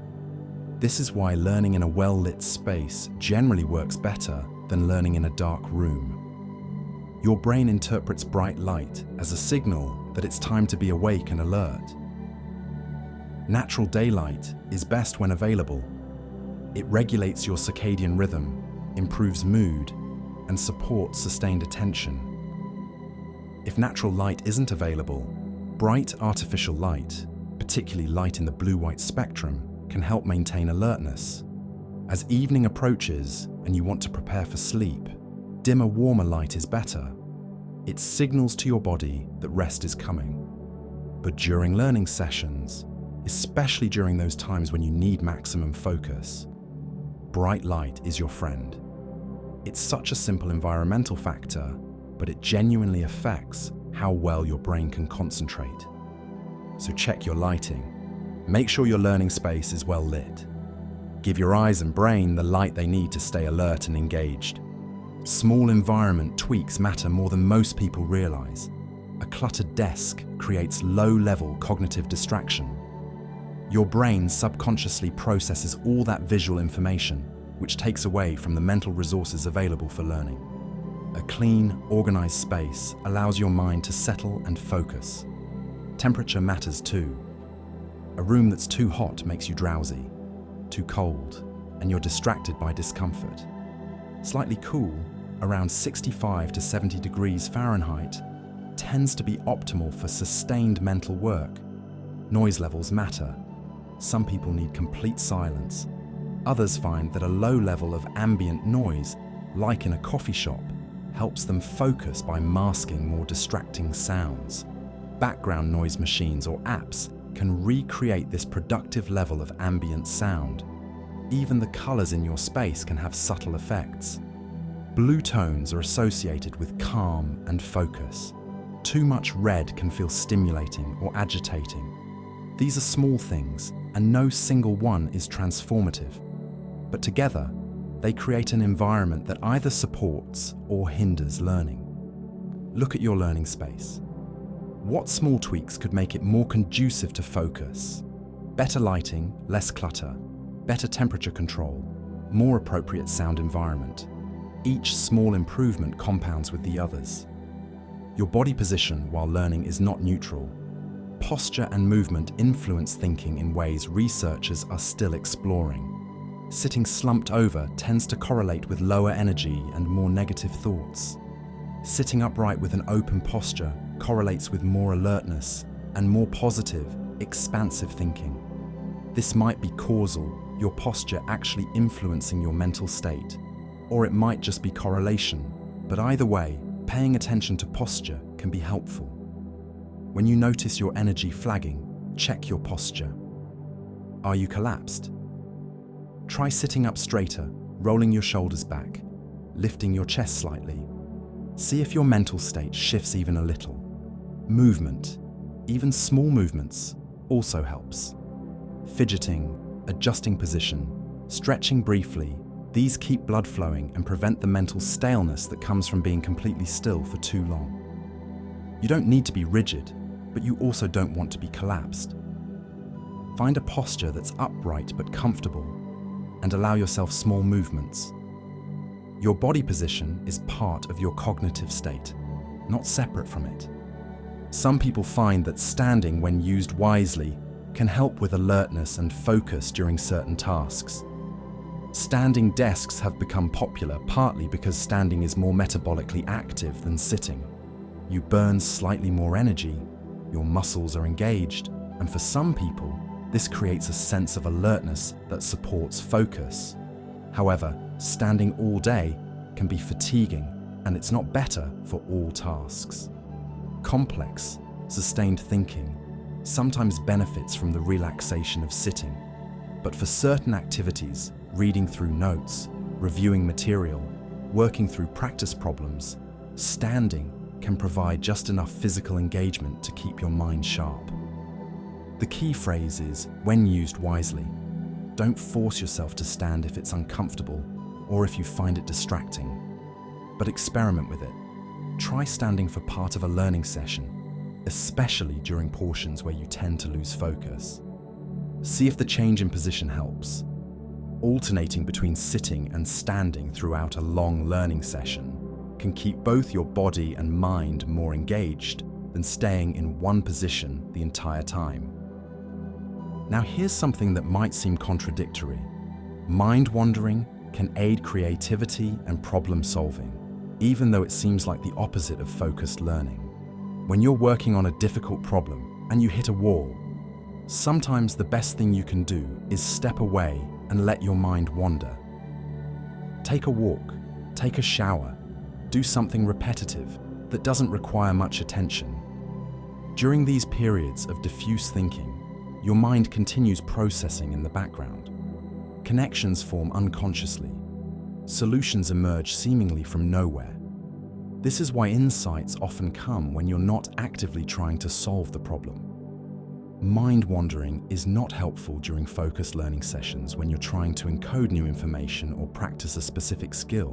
This is why learning in a well-lit space generally works better than learning in a dark room. Your brain interprets bright light as a signal that it's time to be awake and alert. Natural daylight is best when available. It regulates your circadian rhythm, improves mood, and supports sustained attention. If natural light isn't available, bright artificial light, particularly light in the blue-white spectrum, can help maintain alertness. As evening approaches and you want to prepare for sleep, dimmer, warmer light is better. It signals to your body that rest is coming. But during learning sessions, especially during those times when you need maximum focus, bright light is your friend. It's such a simple environmental factor, but it genuinely affects how well your brain can concentrate. So check your lighting. Make sure your learning space is well lit. Give your eyes and brain the light they need to stay alert and engaged. Small environment tweaks matter more than most people realize. A cluttered desk creates low-level cognitive distraction. Your brain subconsciously processes all that visual information, which takes away from the mental resources available for learning. A clean, organized space allows your mind to settle and focus. Temperature matters too. A room that's too hot makes you drowsy, too cold, and you're distracted by discomfort. Slightly cool, around 65 to 70 degrees Fahrenheit, tends to be optimal for sustained mental work. Noise levels matter. Some people need complete silence. Others find that a low level of ambient noise, like in a coffee shop, helps them focus by masking more distracting sounds. Background noise machines or apps can recreate this productive level of ambient sound. Even the colors in your space can have subtle effects. Blue tones are associated with calm and focus. Too much red can feel stimulating or agitating. These are small things, and no single one is transformative. But together, they create an environment that either supports or hinders learning. Look at your learning space. What small tweaks could make it more conducive to focus? Better lighting, less clutter, better temperature control, more appropriate sound environment. Each small improvement compounds with the others. Your body position while learning is not neutral. Posture and movement influence thinking in ways researchers are still exploring. Sitting slumped over tends to correlate with lower energy and more negative thoughts. Sitting upright with an open posture correlates with more alertness and more positive, expansive thinking. This might be causal, your posture actually influencing your mental state, or it might just be correlation, but either way, paying attention to posture can be helpful. When you notice your energy flagging, check your posture. Are you collapsed? Try sitting up straighter, rolling your shoulders back, lifting your chest slightly. See if your mental state shifts even a little. Movement, even small movements, also helps. Fidgeting, adjusting position, stretching briefly, these keep blood flowing and prevent the mental staleness that comes from being completely still for too long. You don't need to be rigid, but you also don't want to be collapsed. Find a posture that's upright but comfortable, and allow yourself small movements. Your body position is part of your cognitive state, not separate from it. Some people find that standing, when used wisely, can help with alertness and focus during certain tasks. Standing desks have become popular partly because standing is more metabolically active than sitting. You burn slightly more energy, your muscles are engaged, and for some people, this creates a sense of alertness that supports focus. However, standing all day can be fatiguing, and it's not better for all tasks. Complex, sustained thinking sometimes benefits from the relaxation of sitting, but for certain activities, reading through notes, reviewing material, working through practice problems, standing can provide just enough physical engagement to keep your mind sharp. The key phrase is when used wisely. Don't force yourself to stand if it's uncomfortable or if you find it distracting, but experiment with it. Try standing for part of a learning session, especially during portions where you tend to lose focus. See if the change in position helps. Alternating between sitting and standing throughout a long learning session can keep both your body and mind more engaged than staying in one position the entire time. Now here's something that might seem contradictory. Mind wandering can aid creativity and problem solving, even though it seems like the opposite of focused learning. When you're working on a difficult problem and you hit a wall, sometimes the best thing you can do is step away and let your mind wander. Take a walk, take a shower, do something repetitive that doesn't require much attention. During these periods of diffuse thinking, your mind continues processing in the background. Connections form unconsciously. Solutions emerge seemingly from nowhere. This is why insights often come when you're not actively trying to solve the problem. Mind wandering is not helpful during focused learning sessions when you're trying to encode new information or practice a specific skill.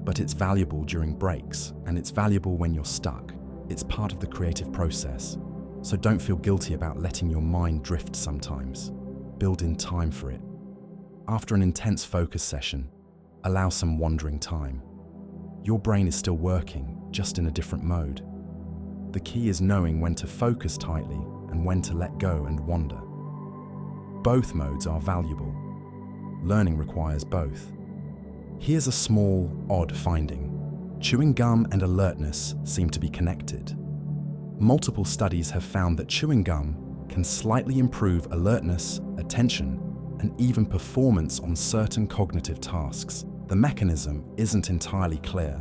But it's valuable during breaks, and it's valuable when you're stuck. It's part of the creative process. So don't feel guilty about letting your mind drift sometimes. Build in time for it. After an intense focus session, allow some wandering time. Your brain is still working, just in a different mode. The key is knowing when to focus tightly and when to let go and wander. Both modes are valuable. Learning requires both. Here's a small, odd finding. Chewing gum and alertness seem to be connected. Multiple studies have found that chewing gum can slightly improve alertness, attention, and even performance on certain cognitive tasks. The mechanism isn't entirely clear.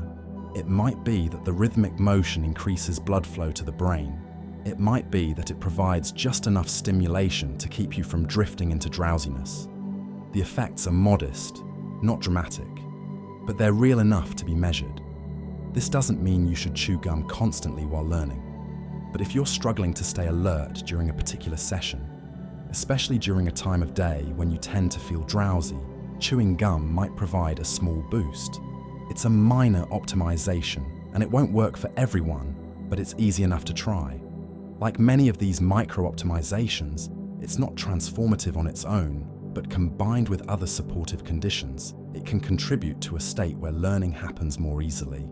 It might be that the rhythmic motion increases blood flow to the brain. It might be that it provides just enough stimulation to keep you from drifting into drowsiness. The effects are modest, not dramatic, but they're real enough to be measured. This doesn't mean you should chew gum constantly while learning. But if you're struggling to stay alert during a particular session, especially during a time of day when you tend to feel drowsy, chewing gum might provide a small boost. It's a minor optimization, and it won't work for everyone, but it's easy enough to try. Like many of these micro-optimizations, it's not transformative on its own, but combined with other supportive conditions, it can contribute to a state where learning happens more easily.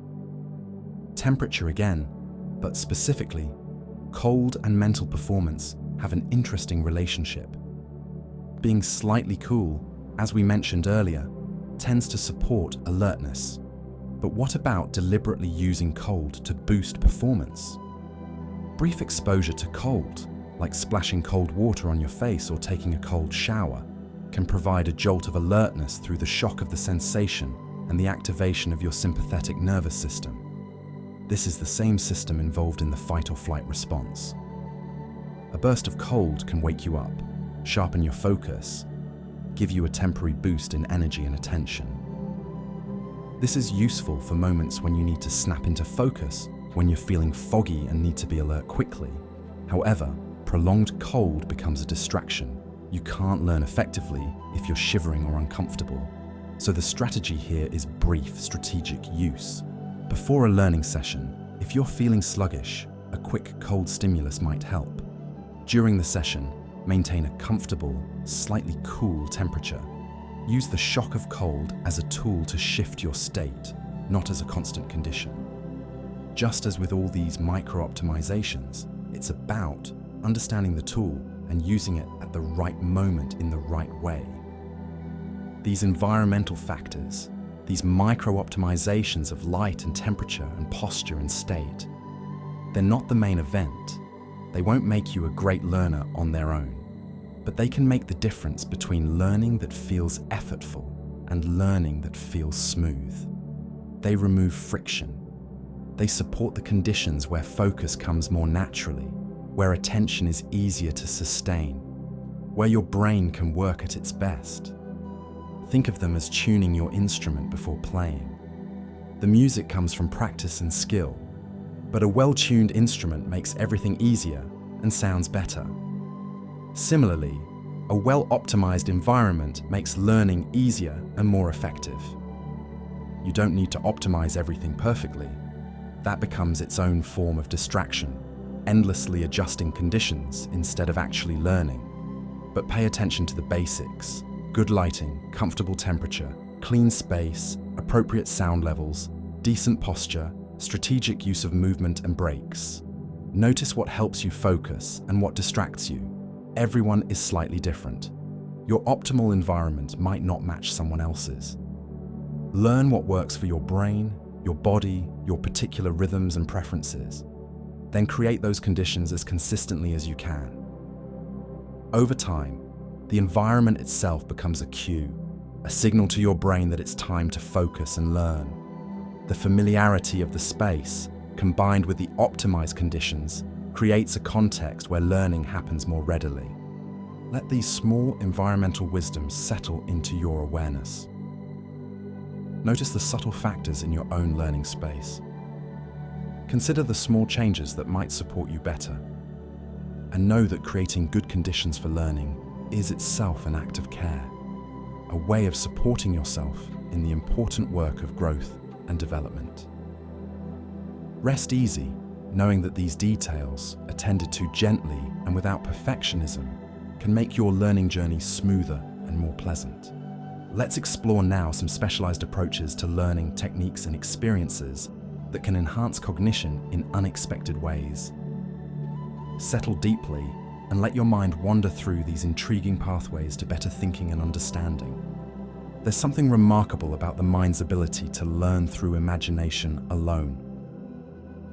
Temperature again, but specifically, cold and mental performance have an interesting relationship. Being slightly cool, as we mentioned earlier, tends to support alertness. But what about deliberately using cold to boost performance? Brief exposure to cold, like splashing cold water on your face or taking a cold shower, can provide a jolt of alertness through the shock of the sensation and the activation of your sympathetic nervous system. This is the same system involved in the fight or flight response. A burst of cold can wake you up, sharpen your focus, give you a temporary boost in energy and attention. This is useful for moments when you need to snap into focus, when you're feeling foggy and need to be alert quickly. However, prolonged cold becomes a distraction. You can't learn effectively if you're shivering or uncomfortable. So the strategy here is brief, strategic use. Before a learning session, if you're feeling sluggish, a quick cold stimulus might help. During the session, maintain a comfortable, slightly cool temperature. Use the shock of cold as a tool to shift your state, not as a constant condition. Just as with all these micro-optimizations, it's about understanding the tool and using it at the right moment in the right way. These environmental factors, these micro-optimizations of light and temperature and posture and state, they're not the main event. They won't make you a great learner on their own, but they can make the difference between learning that feels effortful and learning that feels smooth. They remove friction. They support the conditions where focus comes more naturally, where attention is easier to sustain, where your brain can work at its best. Think of them as tuning your instrument before playing. The music comes from practice and skill, but a well-tuned instrument makes everything easier and sounds better. Similarly, a well-optimized environment makes learning easier and more effective. You don't need to optimize everything perfectly. That becomes its own form of distraction, endlessly adjusting conditions instead of actually learning. But pay attention to the basics: good lighting, comfortable temperature, clean space, appropriate sound levels, decent posture, strategic use of movement and breaks. Notice what helps you focus and what distracts you. Everyone is slightly different. Your optimal environment might not match someone else's. Learn what works for your brain, your body, your particular rhythms and preferences. Then create those conditions as consistently as you can. Over time, the environment itself becomes a cue, a signal to your brain that it's time to focus and learn. The familiarity of the space, combined with the optimized conditions, creates a context where learning happens more readily. Let these small environmental wisdoms settle into your awareness. Notice the subtle factors in your own learning space. Consider the small changes that might support you better. And know that creating good conditions for learning is itself an act of care, a way of supporting yourself in the important work of growth and development. Rest easy, knowing that these details, attended to gently and without perfectionism, can make your learning journey smoother and more pleasant. Let's explore now some specialized approaches to learning techniques and experiences that can enhance cognition in unexpected ways. Settle deeply and let your mind wander through these intriguing pathways to better thinking and understanding. There's something remarkable about the mind's ability to learn through imagination alone.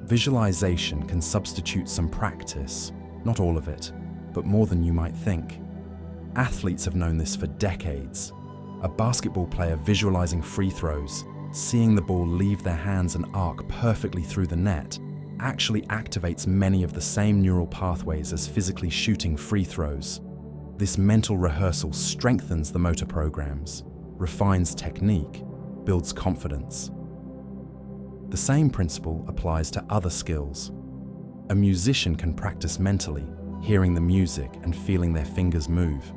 Visualization can substitute some practice, not all of it, but more than you might think. Athletes have known this for decades. A basketball player visualizing free throws, seeing the ball leave their hands and arc perfectly through the net, actually activates many of the same neural pathways as physically shooting free throws. This mental rehearsal strengthens the motor programs, refines technique, builds confidence. The same principle applies to other skills. A musician can practice mentally, hearing the music and feeling their fingers move.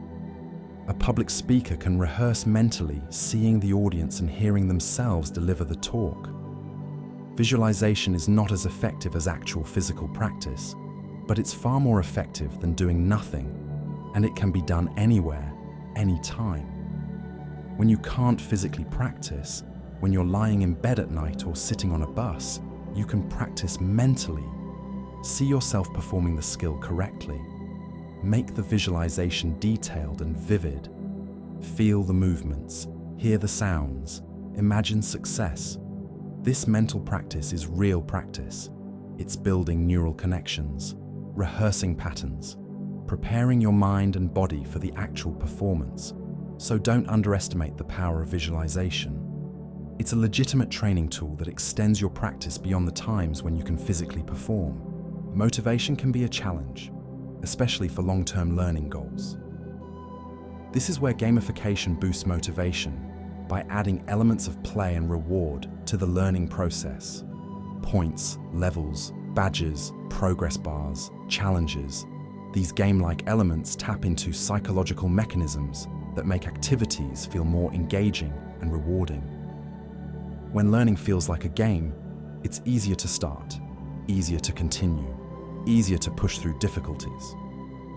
A public speaker can rehearse mentally, seeing the audience and hearing themselves deliver the talk. Visualization is not as effective as actual physical practice, but it's far more effective than doing nothing, and it can be done anywhere, anytime. When you can't physically practice, when you're lying in bed at night or sitting on a bus, you can practice mentally. See yourself performing the skill correctly. Make the visualization detailed and vivid. Feel the movements, hear the sounds, imagine success. This mental practice is real practice. It's building neural connections, rehearsing patterns, preparing your mind and body for the actual performance. So don't underestimate the power of visualization. It's a legitimate training tool that extends your practice beyond the times when you can physically perform. Motivation can be a challenge, especially for long-term learning goals. This is where gamification boosts motivation by adding elements of play and reward to the learning process. Points, levels, badges, progress bars, challenges. These game-like elements tap into psychological mechanisms that make activities feel more engaging and rewarding. When learning feels like a game, it's easier to start, easier to continue, easier to push through difficulties.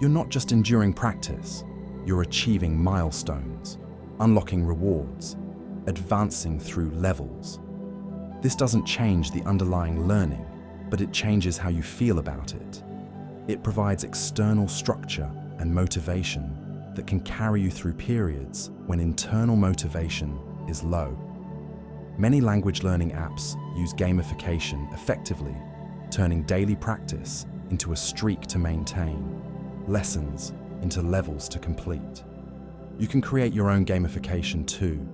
You're not just enduring practice, you're achieving milestones, unlocking rewards, advancing through levels. This doesn't change the underlying learning, but it changes how you feel about it. It provides external structure and motivation that can carry you through periods when internal motivation is low. Many language learning apps use gamification effectively, turning daily practice into a streak to maintain, lessons into levels to complete. You can create your own gamification too.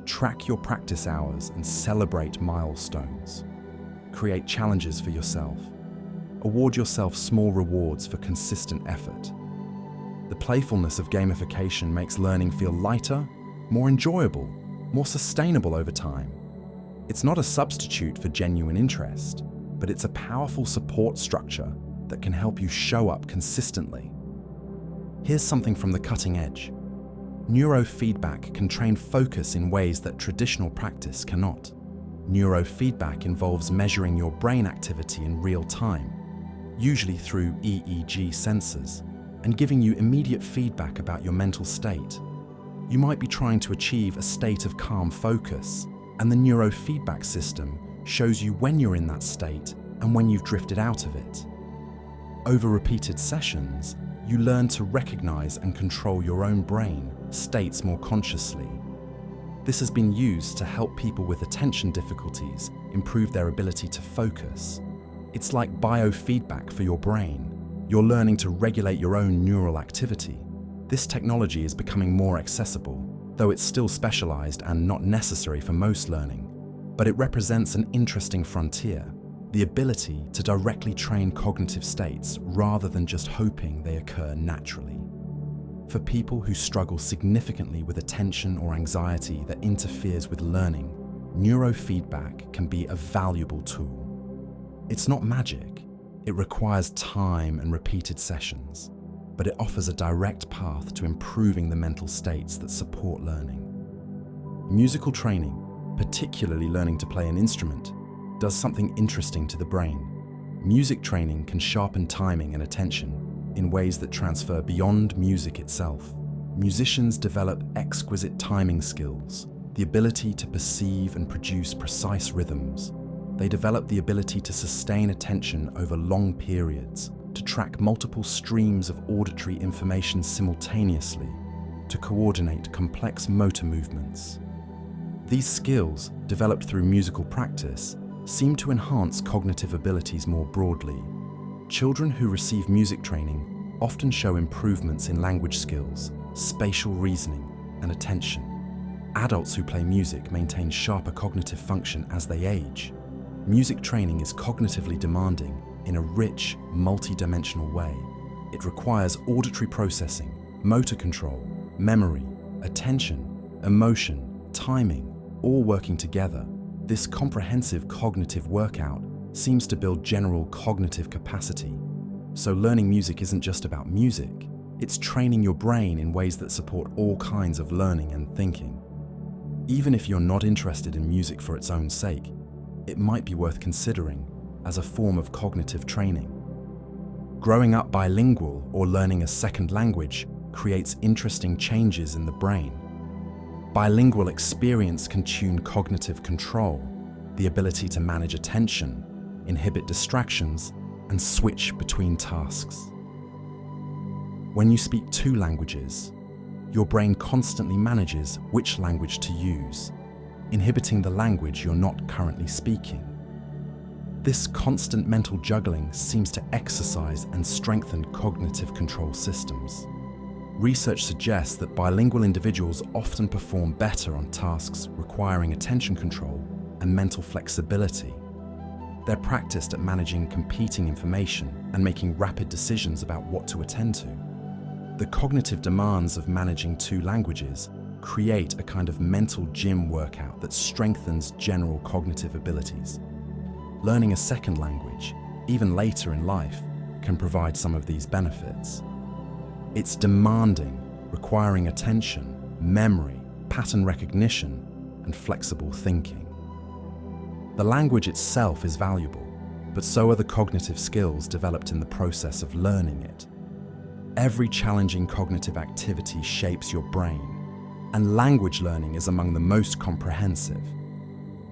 Track your practice hours and celebrate milestones. Create challenges for yourself. Award yourself small rewards for consistent effort. The playfulness of gamification makes learning feel lighter, more enjoyable, more sustainable over time. It's not a substitute for genuine interest, but it's a powerful support structure that can help you show up consistently. Here's something from the cutting edge. Neurofeedback can train focus in ways that traditional practice cannot. Neurofeedback involves measuring your brain activity in real time, usually through EEG sensors, and giving you immediate feedback about your mental state. You might be trying to achieve a state of calm focus, and the neurofeedback system shows you when you're in that state and when you've drifted out of it. Over repeated sessions, you learn to recognize and control your own brain states more consciously. This has been used to help people with attention difficulties improve their ability to focus. It's like biofeedback for your brain. You're learning to regulate your own neural activity. This technology is becoming more accessible, though it's still specialized and not necessary for most learning. But it represents an interesting frontier, the ability to directly train cognitive states rather than just hoping they occur naturally. For people who struggle significantly with attention or anxiety that interferes with learning, neurofeedback can be a valuable tool. It's not magic. It requires time and repeated sessions, but it offers a direct path to improving the mental states that support learning. Musical training, particularly learning to play an instrument, does something interesting to the brain. Music training can sharpen timing and attention in ways that transfer beyond music itself. Musicians develop exquisite timing skills, the ability to perceive and produce precise rhythms. They develop the ability to sustain attention over long periods, to track multiple streams of auditory information simultaneously, to coordinate complex motor movements. These skills, developed through musical practice, seem to enhance cognitive abilities more broadly. Children who receive music training often show improvements in language skills, spatial reasoning, and attention. Adults who play music maintain sharper cognitive function as they age. Music training is cognitively demanding in a rich, multi-dimensional way. It requires auditory processing, motor control, memory, attention, emotion, timing, all working together. This comprehensive cognitive workout seems to build general cognitive capacity. So learning music isn't just about music, it's training your brain in ways that support all kinds of learning and thinking. Even if you're not interested in music for its own sake, it might be worth considering as a form of cognitive training. Growing up bilingual or learning a second language creates interesting changes in the brain. Bilingual experience can tune cognitive control, the ability to manage attention, inhibit distractions, and switch between tasks. When you speak two languages, your brain constantly manages which language to use, inhibiting the language you're not currently speaking. This constant mental juggling seems to exercise and strengthen cognitive control systems. Research suggests that bilingual individuals often perform better on tasks requiring attention control and mental flexibility. They're practiced at managing competing information and making rapid decisions about what to attend to. The cognitive demands of managing two languages create a kind of mental gym workout that strengthens general cognitive abilities. Learning a second language, even later in life, can provide some of these benefits. It's demanding, requiring attention, memory, pattern recognition, and flexible thinking. The language itself is valuable, but so are the cognitive skills developed in the process of learning it. Every challenging cognitive activity shapes your brain, and language learning is among the most comprehensive.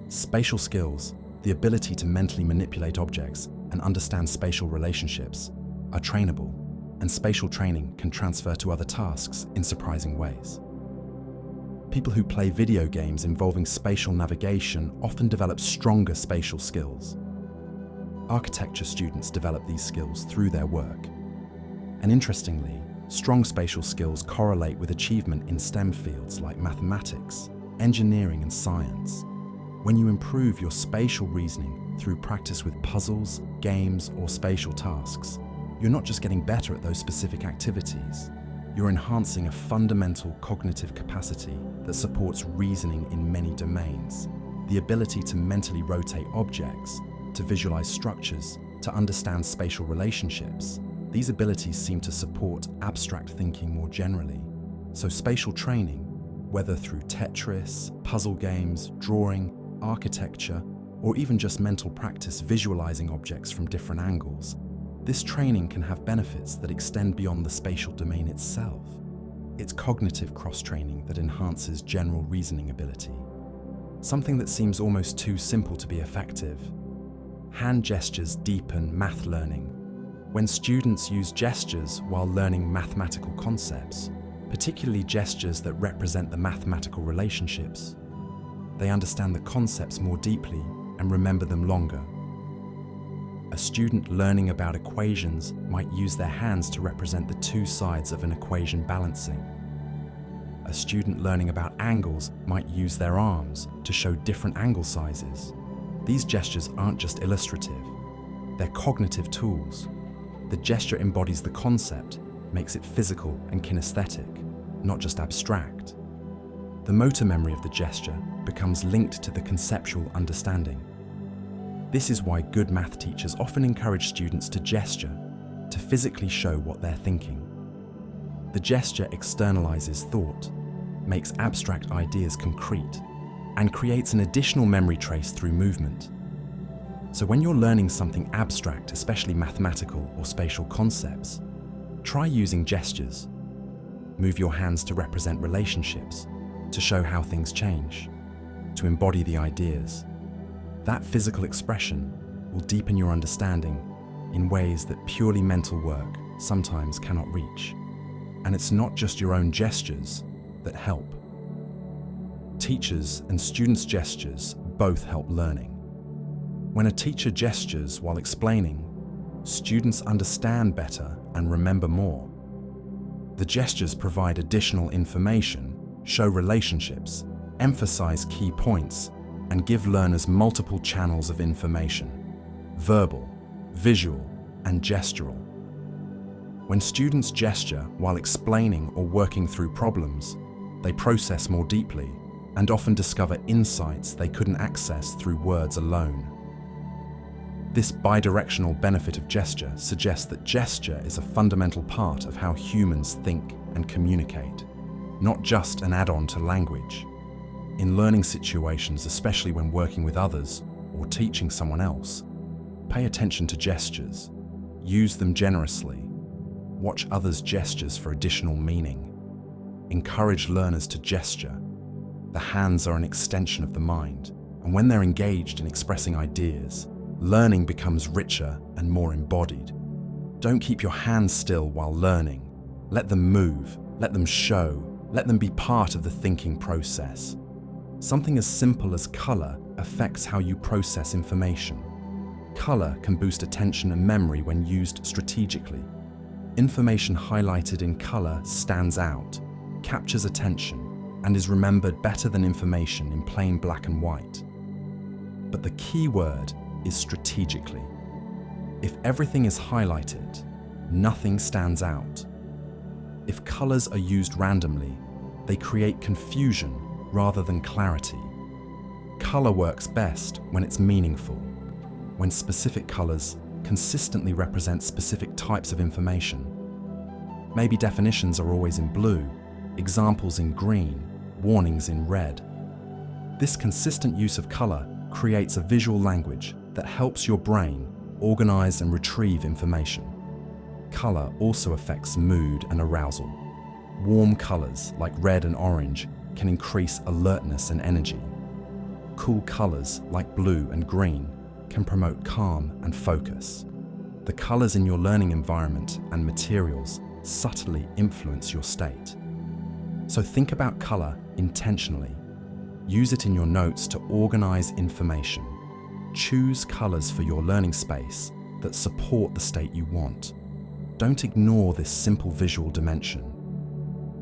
Spatial skills, the ability to mentally manipulate objects and understand spatial relationships, are trainable, and spatial training can transfer to other tasks in surprising ways. People who play video games involving spatial navigation often develop stronger spatial skills. Architecture students develop these skills through their work. And interestingly, strong spatial skills correlate with achievement in STEM fields like mathematics, engineering, and science. When you improve your spatial reasoning through practice with puzzles, games, or spatial tasks, you're not just getting better at those specific activities, you're enhancing a fundamental cognitive capacity that supports reasoning in many domains. The ability to mentally rotate objects, to visualize structures, to understand spatial relationships. these abilities seem to support abstract thinking more generally. So spatial training, whether through Tetris, puzzle games, drawing, architecture, or even just mental practice visualizing objects from different angles, this training can have benefits that extend beyond the spatial domain itself. It's cognitive cross-training that enhances general reasoning ability. Something that seems almost too simple to be effective. Hand gestures deepen math learning. When students use gestures while learning mathematical concepts, particularly gestures that represent the mathematical relationships, they understand the concepts more deeply and remember them longer. A student learning about equations might use their hands to represent the two sides of an equation balancing. A student learning about angles might use their arms to show different angle sizes. These gestures aren't just illustrative, they're cognitive tools. The gesture embodies the concept, makes it physical and kinesthetic, not just abstract. The motor memory of the gesture becomes linked to the conceptual understanding. This is why good math teachers often encourage students to gesture, to physically show what they're thinking. The gesture externalizes thought, makes abstract ideas concrete, and creates an additional memory trace through movement. So when you're learning something abstract, especially mathematical or spatial concepts, try using gestures. Move your hands to represent relationships, to show how things change, to embody the ideas. That physical expression will deepen your understanding in ways that purely mental work sometimes cannot reach. And it's not just your own gestures that help. Teachers' and students' gestures both help learning. When a teacher gestures while explaining, students understand better and remember more. The gestures provide additional information, show relationships, emphasize key points, and give learners multiple channels of information: verbal, visual, and gestural. When students gesture while explaining or working through problems, they process more deeply and often discover insights they couldn't access through words alone. This bidirectional benefit of gesture suggests that gesture is a fundamental part of how humans think and communicate, not just an add-on to language. In learning situations, especially when working with others or teaching someone else, pay attention to gestures. Use them generously. Watch others' gestures for additional meaning. Encourage learners to gesture. The hands are an extension of the mind, and when they're engaged in expressing ideas, learning becomes richer and more embodied. Don't keep your hands still while learning. Let them move, let them show, let them be part of the thinking process. Something as simple as color affects how you process information. Color can boost attention and memory when used strategically. Information highlighted in color stands out, captures attention, and is remembered better than information in plain black and white. But the key word is strategically. If everything is highlighted, nothing stands out. If colors are used randomly, they create confusion rather than clarity. Color works best when it's meaningful, when specific colors consistently represent specific types of information. Maybe definitions are always in blue, examples in green, warnings in red. This consistent use of color creates a visual language that helps your brain organize and retrieve information. Color also affects mood and arousal. Warm colors like red and orange can increase alertness and energy. Cool colors like blue and green can promote calm and focus. The colors in your learning environment and materials subtly influence your state. So think about color intentionally. Use it in your notes to organize information. Choose colors for your learning space that support the state you want. Don't ignore this simple visual dimension.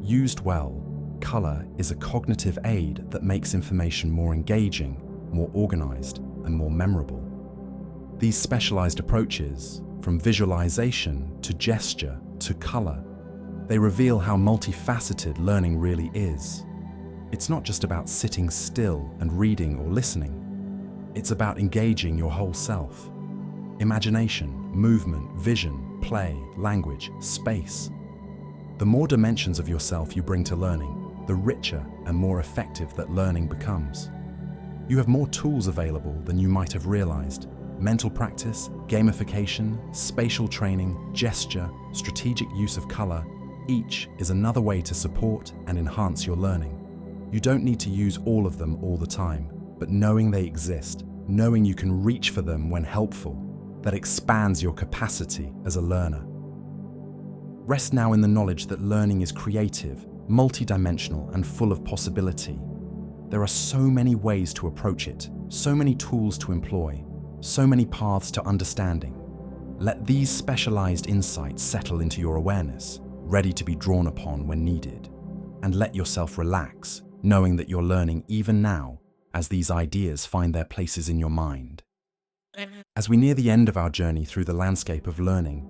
Used well, color is a cognitive aid that makes information more engaging, more organized, and more memorable. These specialized approaches, from visualization to gesture to color, they reveal how multifaceted learning really is. It's not just about sitting still and reading or listening. It's about engaging your whole self. Imagination, movement, vision, play, language, space. The more dimensions of yourself you bring to learning, the richer and more effective that learning becomes. You have more tools available than you might have realized. Mental practice, gamification, spatial training, gesture, strategic use of color, each is another way to support and enhance your learning. You don't need to use all of them all the time, but knowing they exist, knowing you can reach for them when helpful, that expands your capacity as a learner. Rest now in the knowledge that learning is creative, multidimensional, and full of possibility. There are so many ways to approach it, so many tools to employ, so many paths to understanding. Let these specialized insights settle into your awareness, ready to be drawn upon when needed. And let yourself relax, knowing that you're learning even now as these ideas find their places in your mind. As we near the end of our journey through the landscape of learning,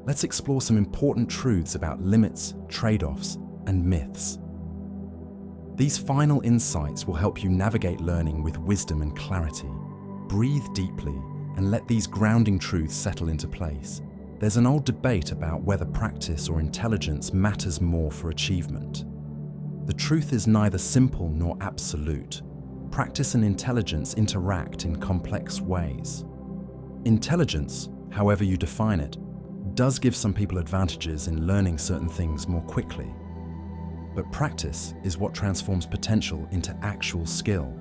let's explore some important truths about limits, trade-offs, and myths. These final insights will help you navigate learning with wisdom and clarity. Breathe deeply and let these grounding truths settle into place. There's an old debate about whether practice or intelligence matters more for achievement. The truth is neither simple nor absolute. Practice and intelligence interact in complex ways. Intelligence, however you define it, does give some people advantages in learning certain things more quickly. But practice is what transforms potential into actual skill.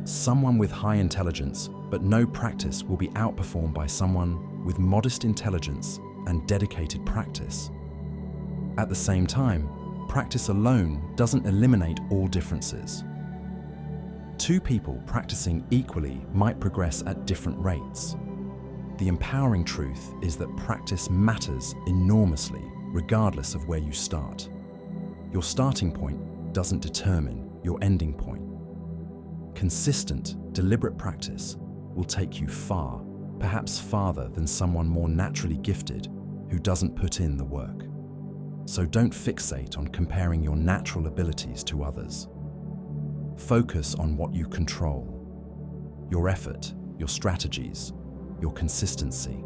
Someone with high intelligence but no practice will be outperformed by someone with modest intelligence and dedicated practice. At the same time, practice alone doesn't eliminate all differences. Two people practicing equally might progress at different rates. The empowering truth is that practice matters enormously, regardless of where you start. Your starting point doesn't determine your ending point. Consistent, deliberate practice will take you far, perhaps farther than someone more naturally gifted who doesn't put in the work. So don't fixate on comparing your natural abilities to others. Focus on what you control: your effort, your strategies, your consistency.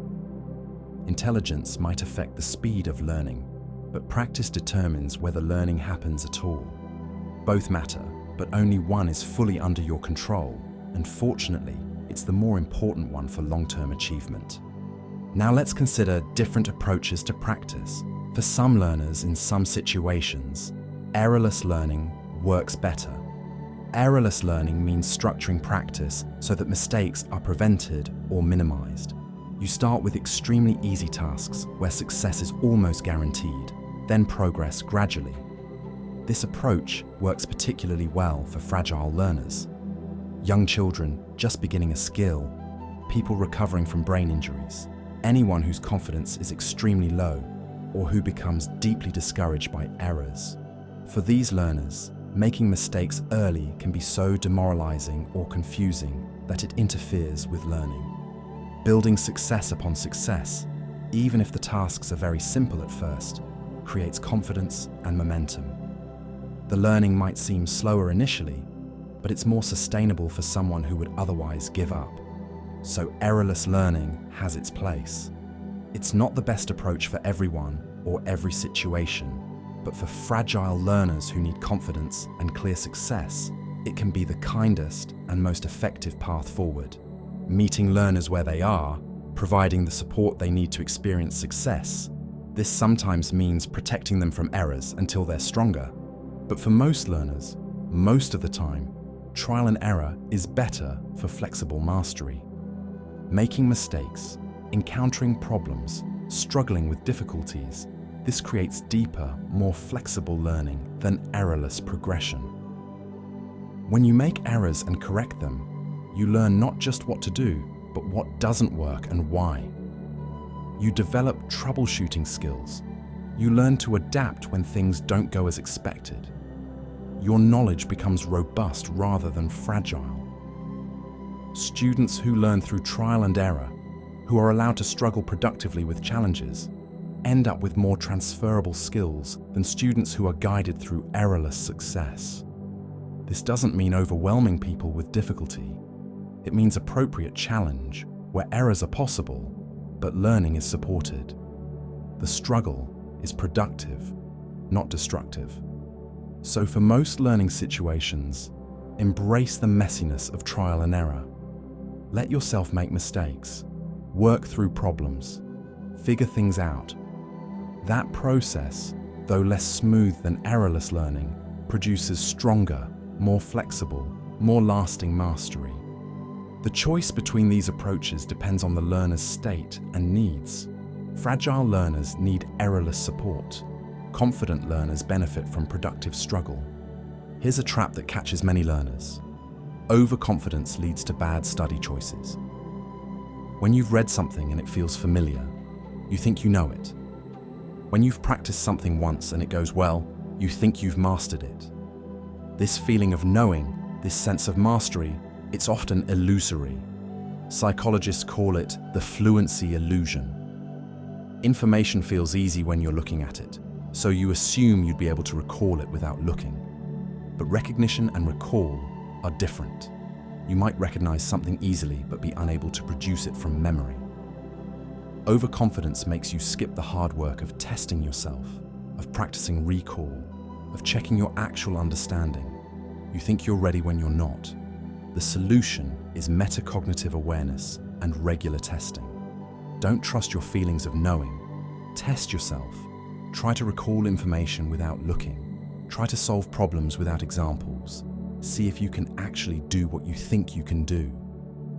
Intelligence might affect the speed of learning, but practice determines whether learning happens at all. Both matter, but only one is fully under your control, and fortunately, it's the more important one for long-term achievement. Now let's consider different approaches to practice. For some learners in some situations, errorless learning works better. Errorless learning means structuring practice so that mistakes are prevented or minimized. You start with extremely easy tasks where success is almost guaranteed, then progress gradually. This approach works particularly well for fragile learners. Young children just beginning a skill, people recovering from brain injuries, anyone whose confidence is extremely low, or who becomes deeply discouraged by errors. For these learners, making mistakes early can be so demoralizing or confusing that it interferes with learning. Building success upon success, even if the tasks are very simple at first, creates confidence and momentum. The learning might seem slower initially, but it's more sustainable for someone who would otherwise give up. So errorless learning has its place. It's not the best approach for everyone or every situation, but for fragile learners who need confidence and clear success, it can be the kindest and most effective path forward. Meeting learners where they are, providing the support they need to experience success. This sometimes means protecting them from errors until they're stronger. But for most learners, most of the time, trial and error is better for flexible mastery. Making mistakes, encountering problems, struggling with difficulties, this creates deeper, more flexible learning than errorless progression. When you make errors and correct them, you learn not just what to do, but what doesn't work and why. You develop troubleshooting skills. You learn to adapt when things don't go as expected. Your knowledge becomes robust rather than fragile. Students who learn through trial and error, who are allowed to struggle productively with challenges, end up with more transferable skills than students who are guided through errorless success. This doesn't mean overwhelming people with difficulty. It means appropriate challenge, where errors are possible, but learning is supported. The struggle is productive, not destructive. So for most learning situations, embrace the messiness of trial and error. Let yourself make mistakes, work through problems, figure things out. That process, though less smooth than errorless learning, produces stronger, more flexible, more lasting mastery. The choice between these approaches depends on the learner's state and needs. Fragile learners need errorless support. Confident learners benefit from productive struggle. Here's a trap that catches many learners. Overconfidence leads to bad study choices. When you've read something and it feels familiar, you think you know it. When you've practiced something once and it goes well, you think you've mastered it. This feeling of knowing, this sense of mastery, it's often illusory. Psychologists call it the fluency illusion. Information feels easy when you're looking at it, so you assume you'd be able to recall it without looking. But recognition and recall are different. You might recognize something easily but be unable to produce it from memory. Overconfidence makes you skip the hard work of testing yourself, of practicing recall, of checking your actual understanding. You think you're ready when you're not. The solution is metacognitive awareness and regular testing. Don't trust your feelings of knowing. Test yourself. Try to recall information without looking. Try to solve problems without examples. See if you can actually do what you think you can do.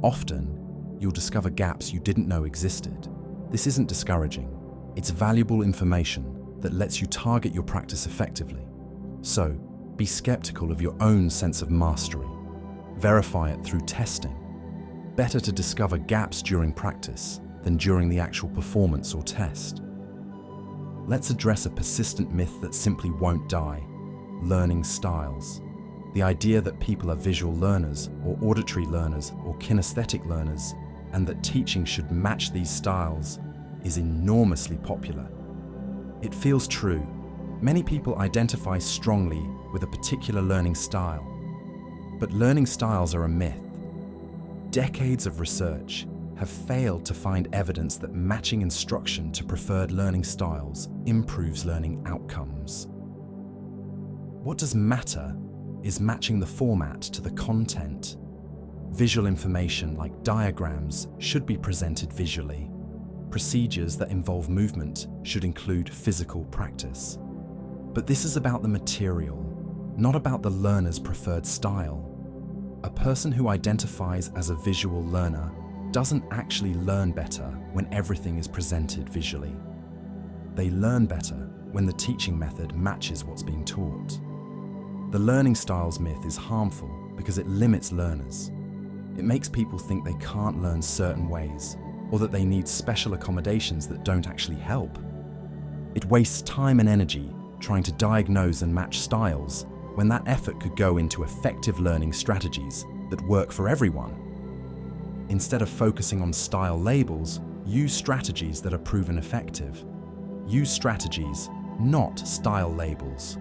Often, you'll discover gaps you didn't know existed. This isn't discouraging. It's valuable information that lets you target your practice effectively. So, be skeptical of your own sense of mastery. Verify it through testing. Better to discover gaps during practice than during the actual performance or test. Let's address a persistent myth that simply won't die: learning styles. The idea that people are visual learners or auditory learners or kinesthetic learners, and that teaching should match these styles, is enormously popular. It feels true. Many people identify strongly with a particular learning style. But learning styles are a myth. Decades of research have failed to find evidence that matching instruction to preferred learning styles improves learning outcomes. What does matter is matching the format to the content. Visual information like diagrams should be presented visually. Procedures that involve movement should include physical practice. But this is about the material, not about the learner's preferred style. A person who identifies as a visual learner doesn't actually learn better when everything is presented visually. They learn better when the teaching method matches what's being taught. The learning styles myth is harmful because it limits learners. It makes people think they can't learn certain ways, or that they need special accommodations that don't actually help. It wastes time and energy trying to diagnose and match styles when that effort could go into effective learning strategies that work for everyone. Instead of focusing on style labels, use strategies that are proven effective. Use strategies, not style labels.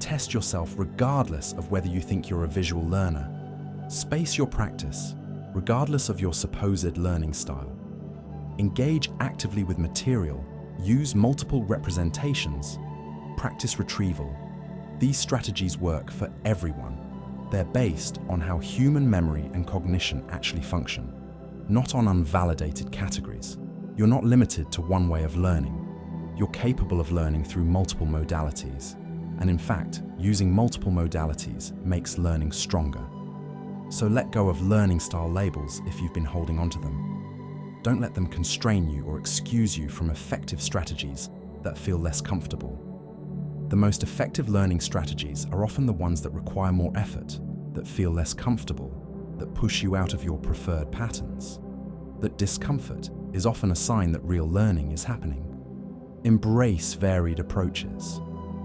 Test yourself regardless of whether you think you're a visual learner. Space your practice, regardless of your supposed learning style. Engage actively with material. Use multiple representations. Practice retrieval. These strategies work for everyone. They're based on how human memory and cognition actually function, not on unvalidated categories. You're not limited to one way of learning. You're capable of learning through multiple modalities. And in fact, using multiple modalities makes learning stronger. So let go of learning style labels if you've been holding onto them. Don't let them constrain you or excuse you from effective strategies that feel less comfortable. The most effective learning strategies are often the ones that require more effort, that feel less comfortable, that push you out of your preferred patterns. That discomfort is often a sign that real learning is happening. Embrace varied approaches.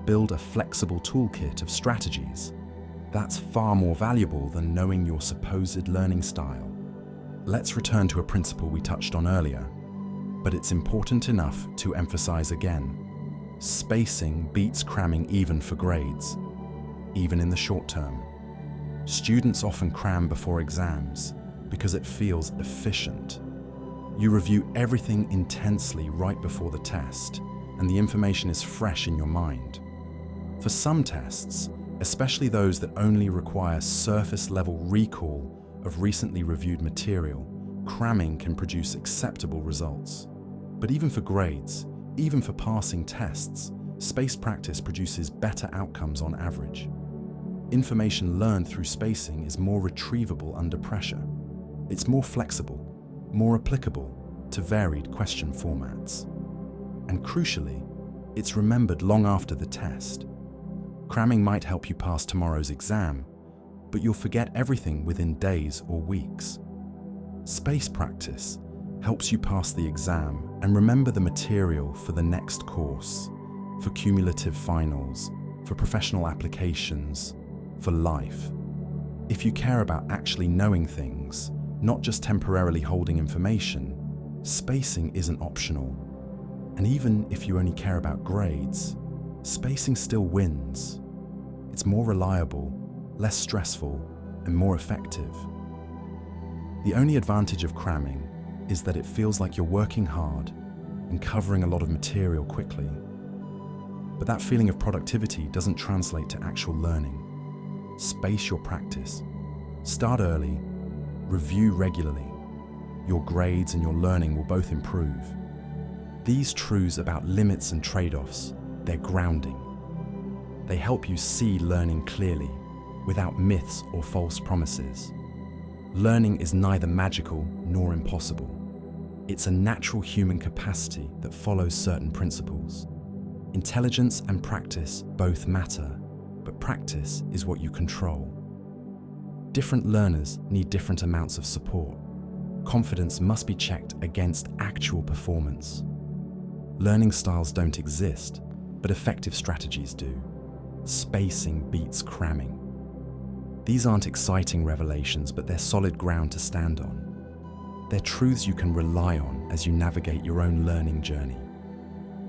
Build a flexible toolkit of strategies. That's far more valuable than knowing your supposed learning style. Let's return to a principle we touched on earlier, but it's important enough to emphasize again. Spacing beats cramming even for grades, even in the short term. Students often cram before exams because it feels efficient. You review everything intensely right before the test, and the information is fresh in your mind. For some tests, especially those that only require surface-level recall of recently reviewed material, cramming can produce acceptable results. But even for grades, even for passing tests, spaced practice produces better outcomes on average. Information learned through spacing is more retrievable under pressure. It's more flexible, more applicable to varied question formats. And crucially, it's remembered long after the test. Cramming might help you pass tomorrow's exam, but you'll forget everything within days or weeks. Spaced practice helps you pass the exam and remember the material for the next course, for cumulative finals, for professional applications, for life. If you care about actually knowing things, not just temporarily holding information, spacing isn't optional. And even if you only care about grades, spacing still wins. It's more reliable, less stressful, and more effective. The only advantage of cramming is that it feels like you're working hard and covering a lot of material quickly. But that feeling of productivity doesn't translate to actual learning. Space your practice. Start early, review regularly. Your grades and your learning will both improve. These truths about limits and trade-offs, they're grounding. They help you see learning clearly, without myths or false promises. Learning is neither magical nor impossible. It's a natural human capacity that follows certain principles. Intelligence and practice both matter, but practice is what you control. Different learners need different amounts of support. Confidence must be checked against actual performance. Learning styles don't exist, but effective strategies do. Spacing beats cramming. These aren't exciting revelations, but they're solid ground to stand on. They're truths you can rely on as you navigate your own learning journey.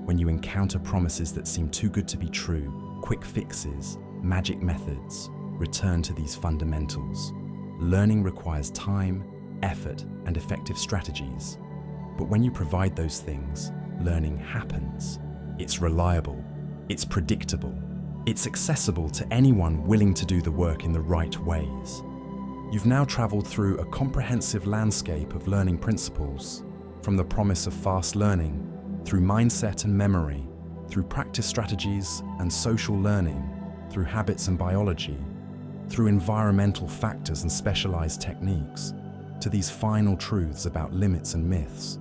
When you encounter promises that seem too good to be true, quick fixes, magic methods, return to these fundamentals. Learning requires time, effort, and effective strategies. But when you provide those things, learning happens. It's reliable, it's predictable, it's accessible to anyone willing to do the work in the right ways. You've now traveled through a comprehensive landscape of learning principles, from the promise of fast learning, through mindset and memory, through practice strategies and social learning, through habits and biology, through environmental factors and specialized techniques, to these final truths about limits and myths.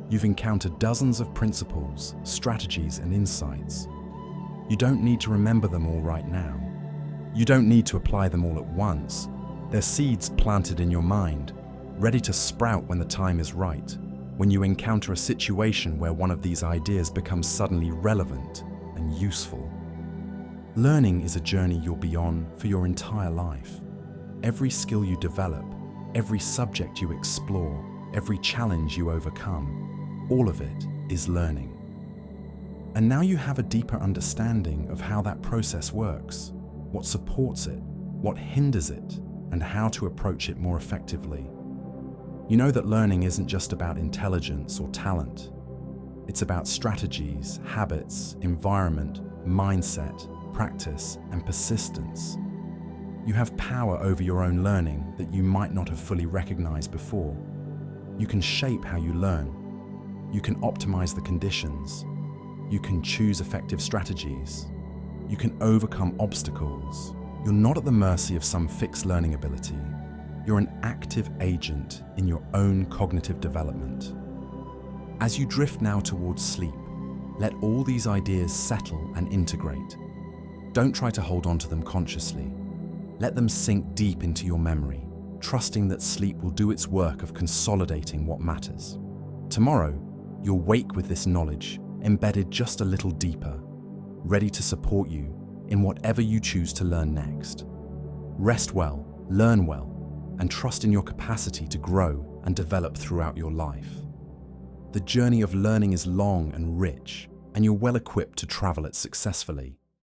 You've encountered dozens of principles, strategies, and insights. You don't need to remember them all right now. You don't need to apply them all at once. They're seeds planted in your mind, ready to sprout when the time is right, when you encounter a situation where one of these ideas becomes suddenly relevant and useful. Learning is a journey you'll be on for your entire life. Every skill you develop, every subject you explore, every challenge you overcome, all of it is learning. And now you have a deeper understanding of how that process works, what supports it, what hinders it, and how to approach it more effectively. You know that learning isn't just about intelligence or talent. It's about strategies, habits, environment, mindset, practice, and persistence. You have power over your own learning that you might not have fully recognized before. You can shape how you learn. You can optimize the conditions. You can choose effective strategies. You can overcome obstacles. You're not at the mercy of some fixed learning ability. You're an active agent in your own cognitive development. As you drift now towards sleep, let all these ideas settle and integrate. Don't try to hold on to them consciously. Let them sink deep into your memory, trusting that sleep will do its work of consolidating what matters. Tomorrow, you'll wake with this knowledge embedded just a little deeper, ready to support you in whatever you choose to learn next. Rest well, learn well, and trust in your capacity to grow and develop throughout your life. The journey of learning is long and rich, and you're well equipped to travel it successfully.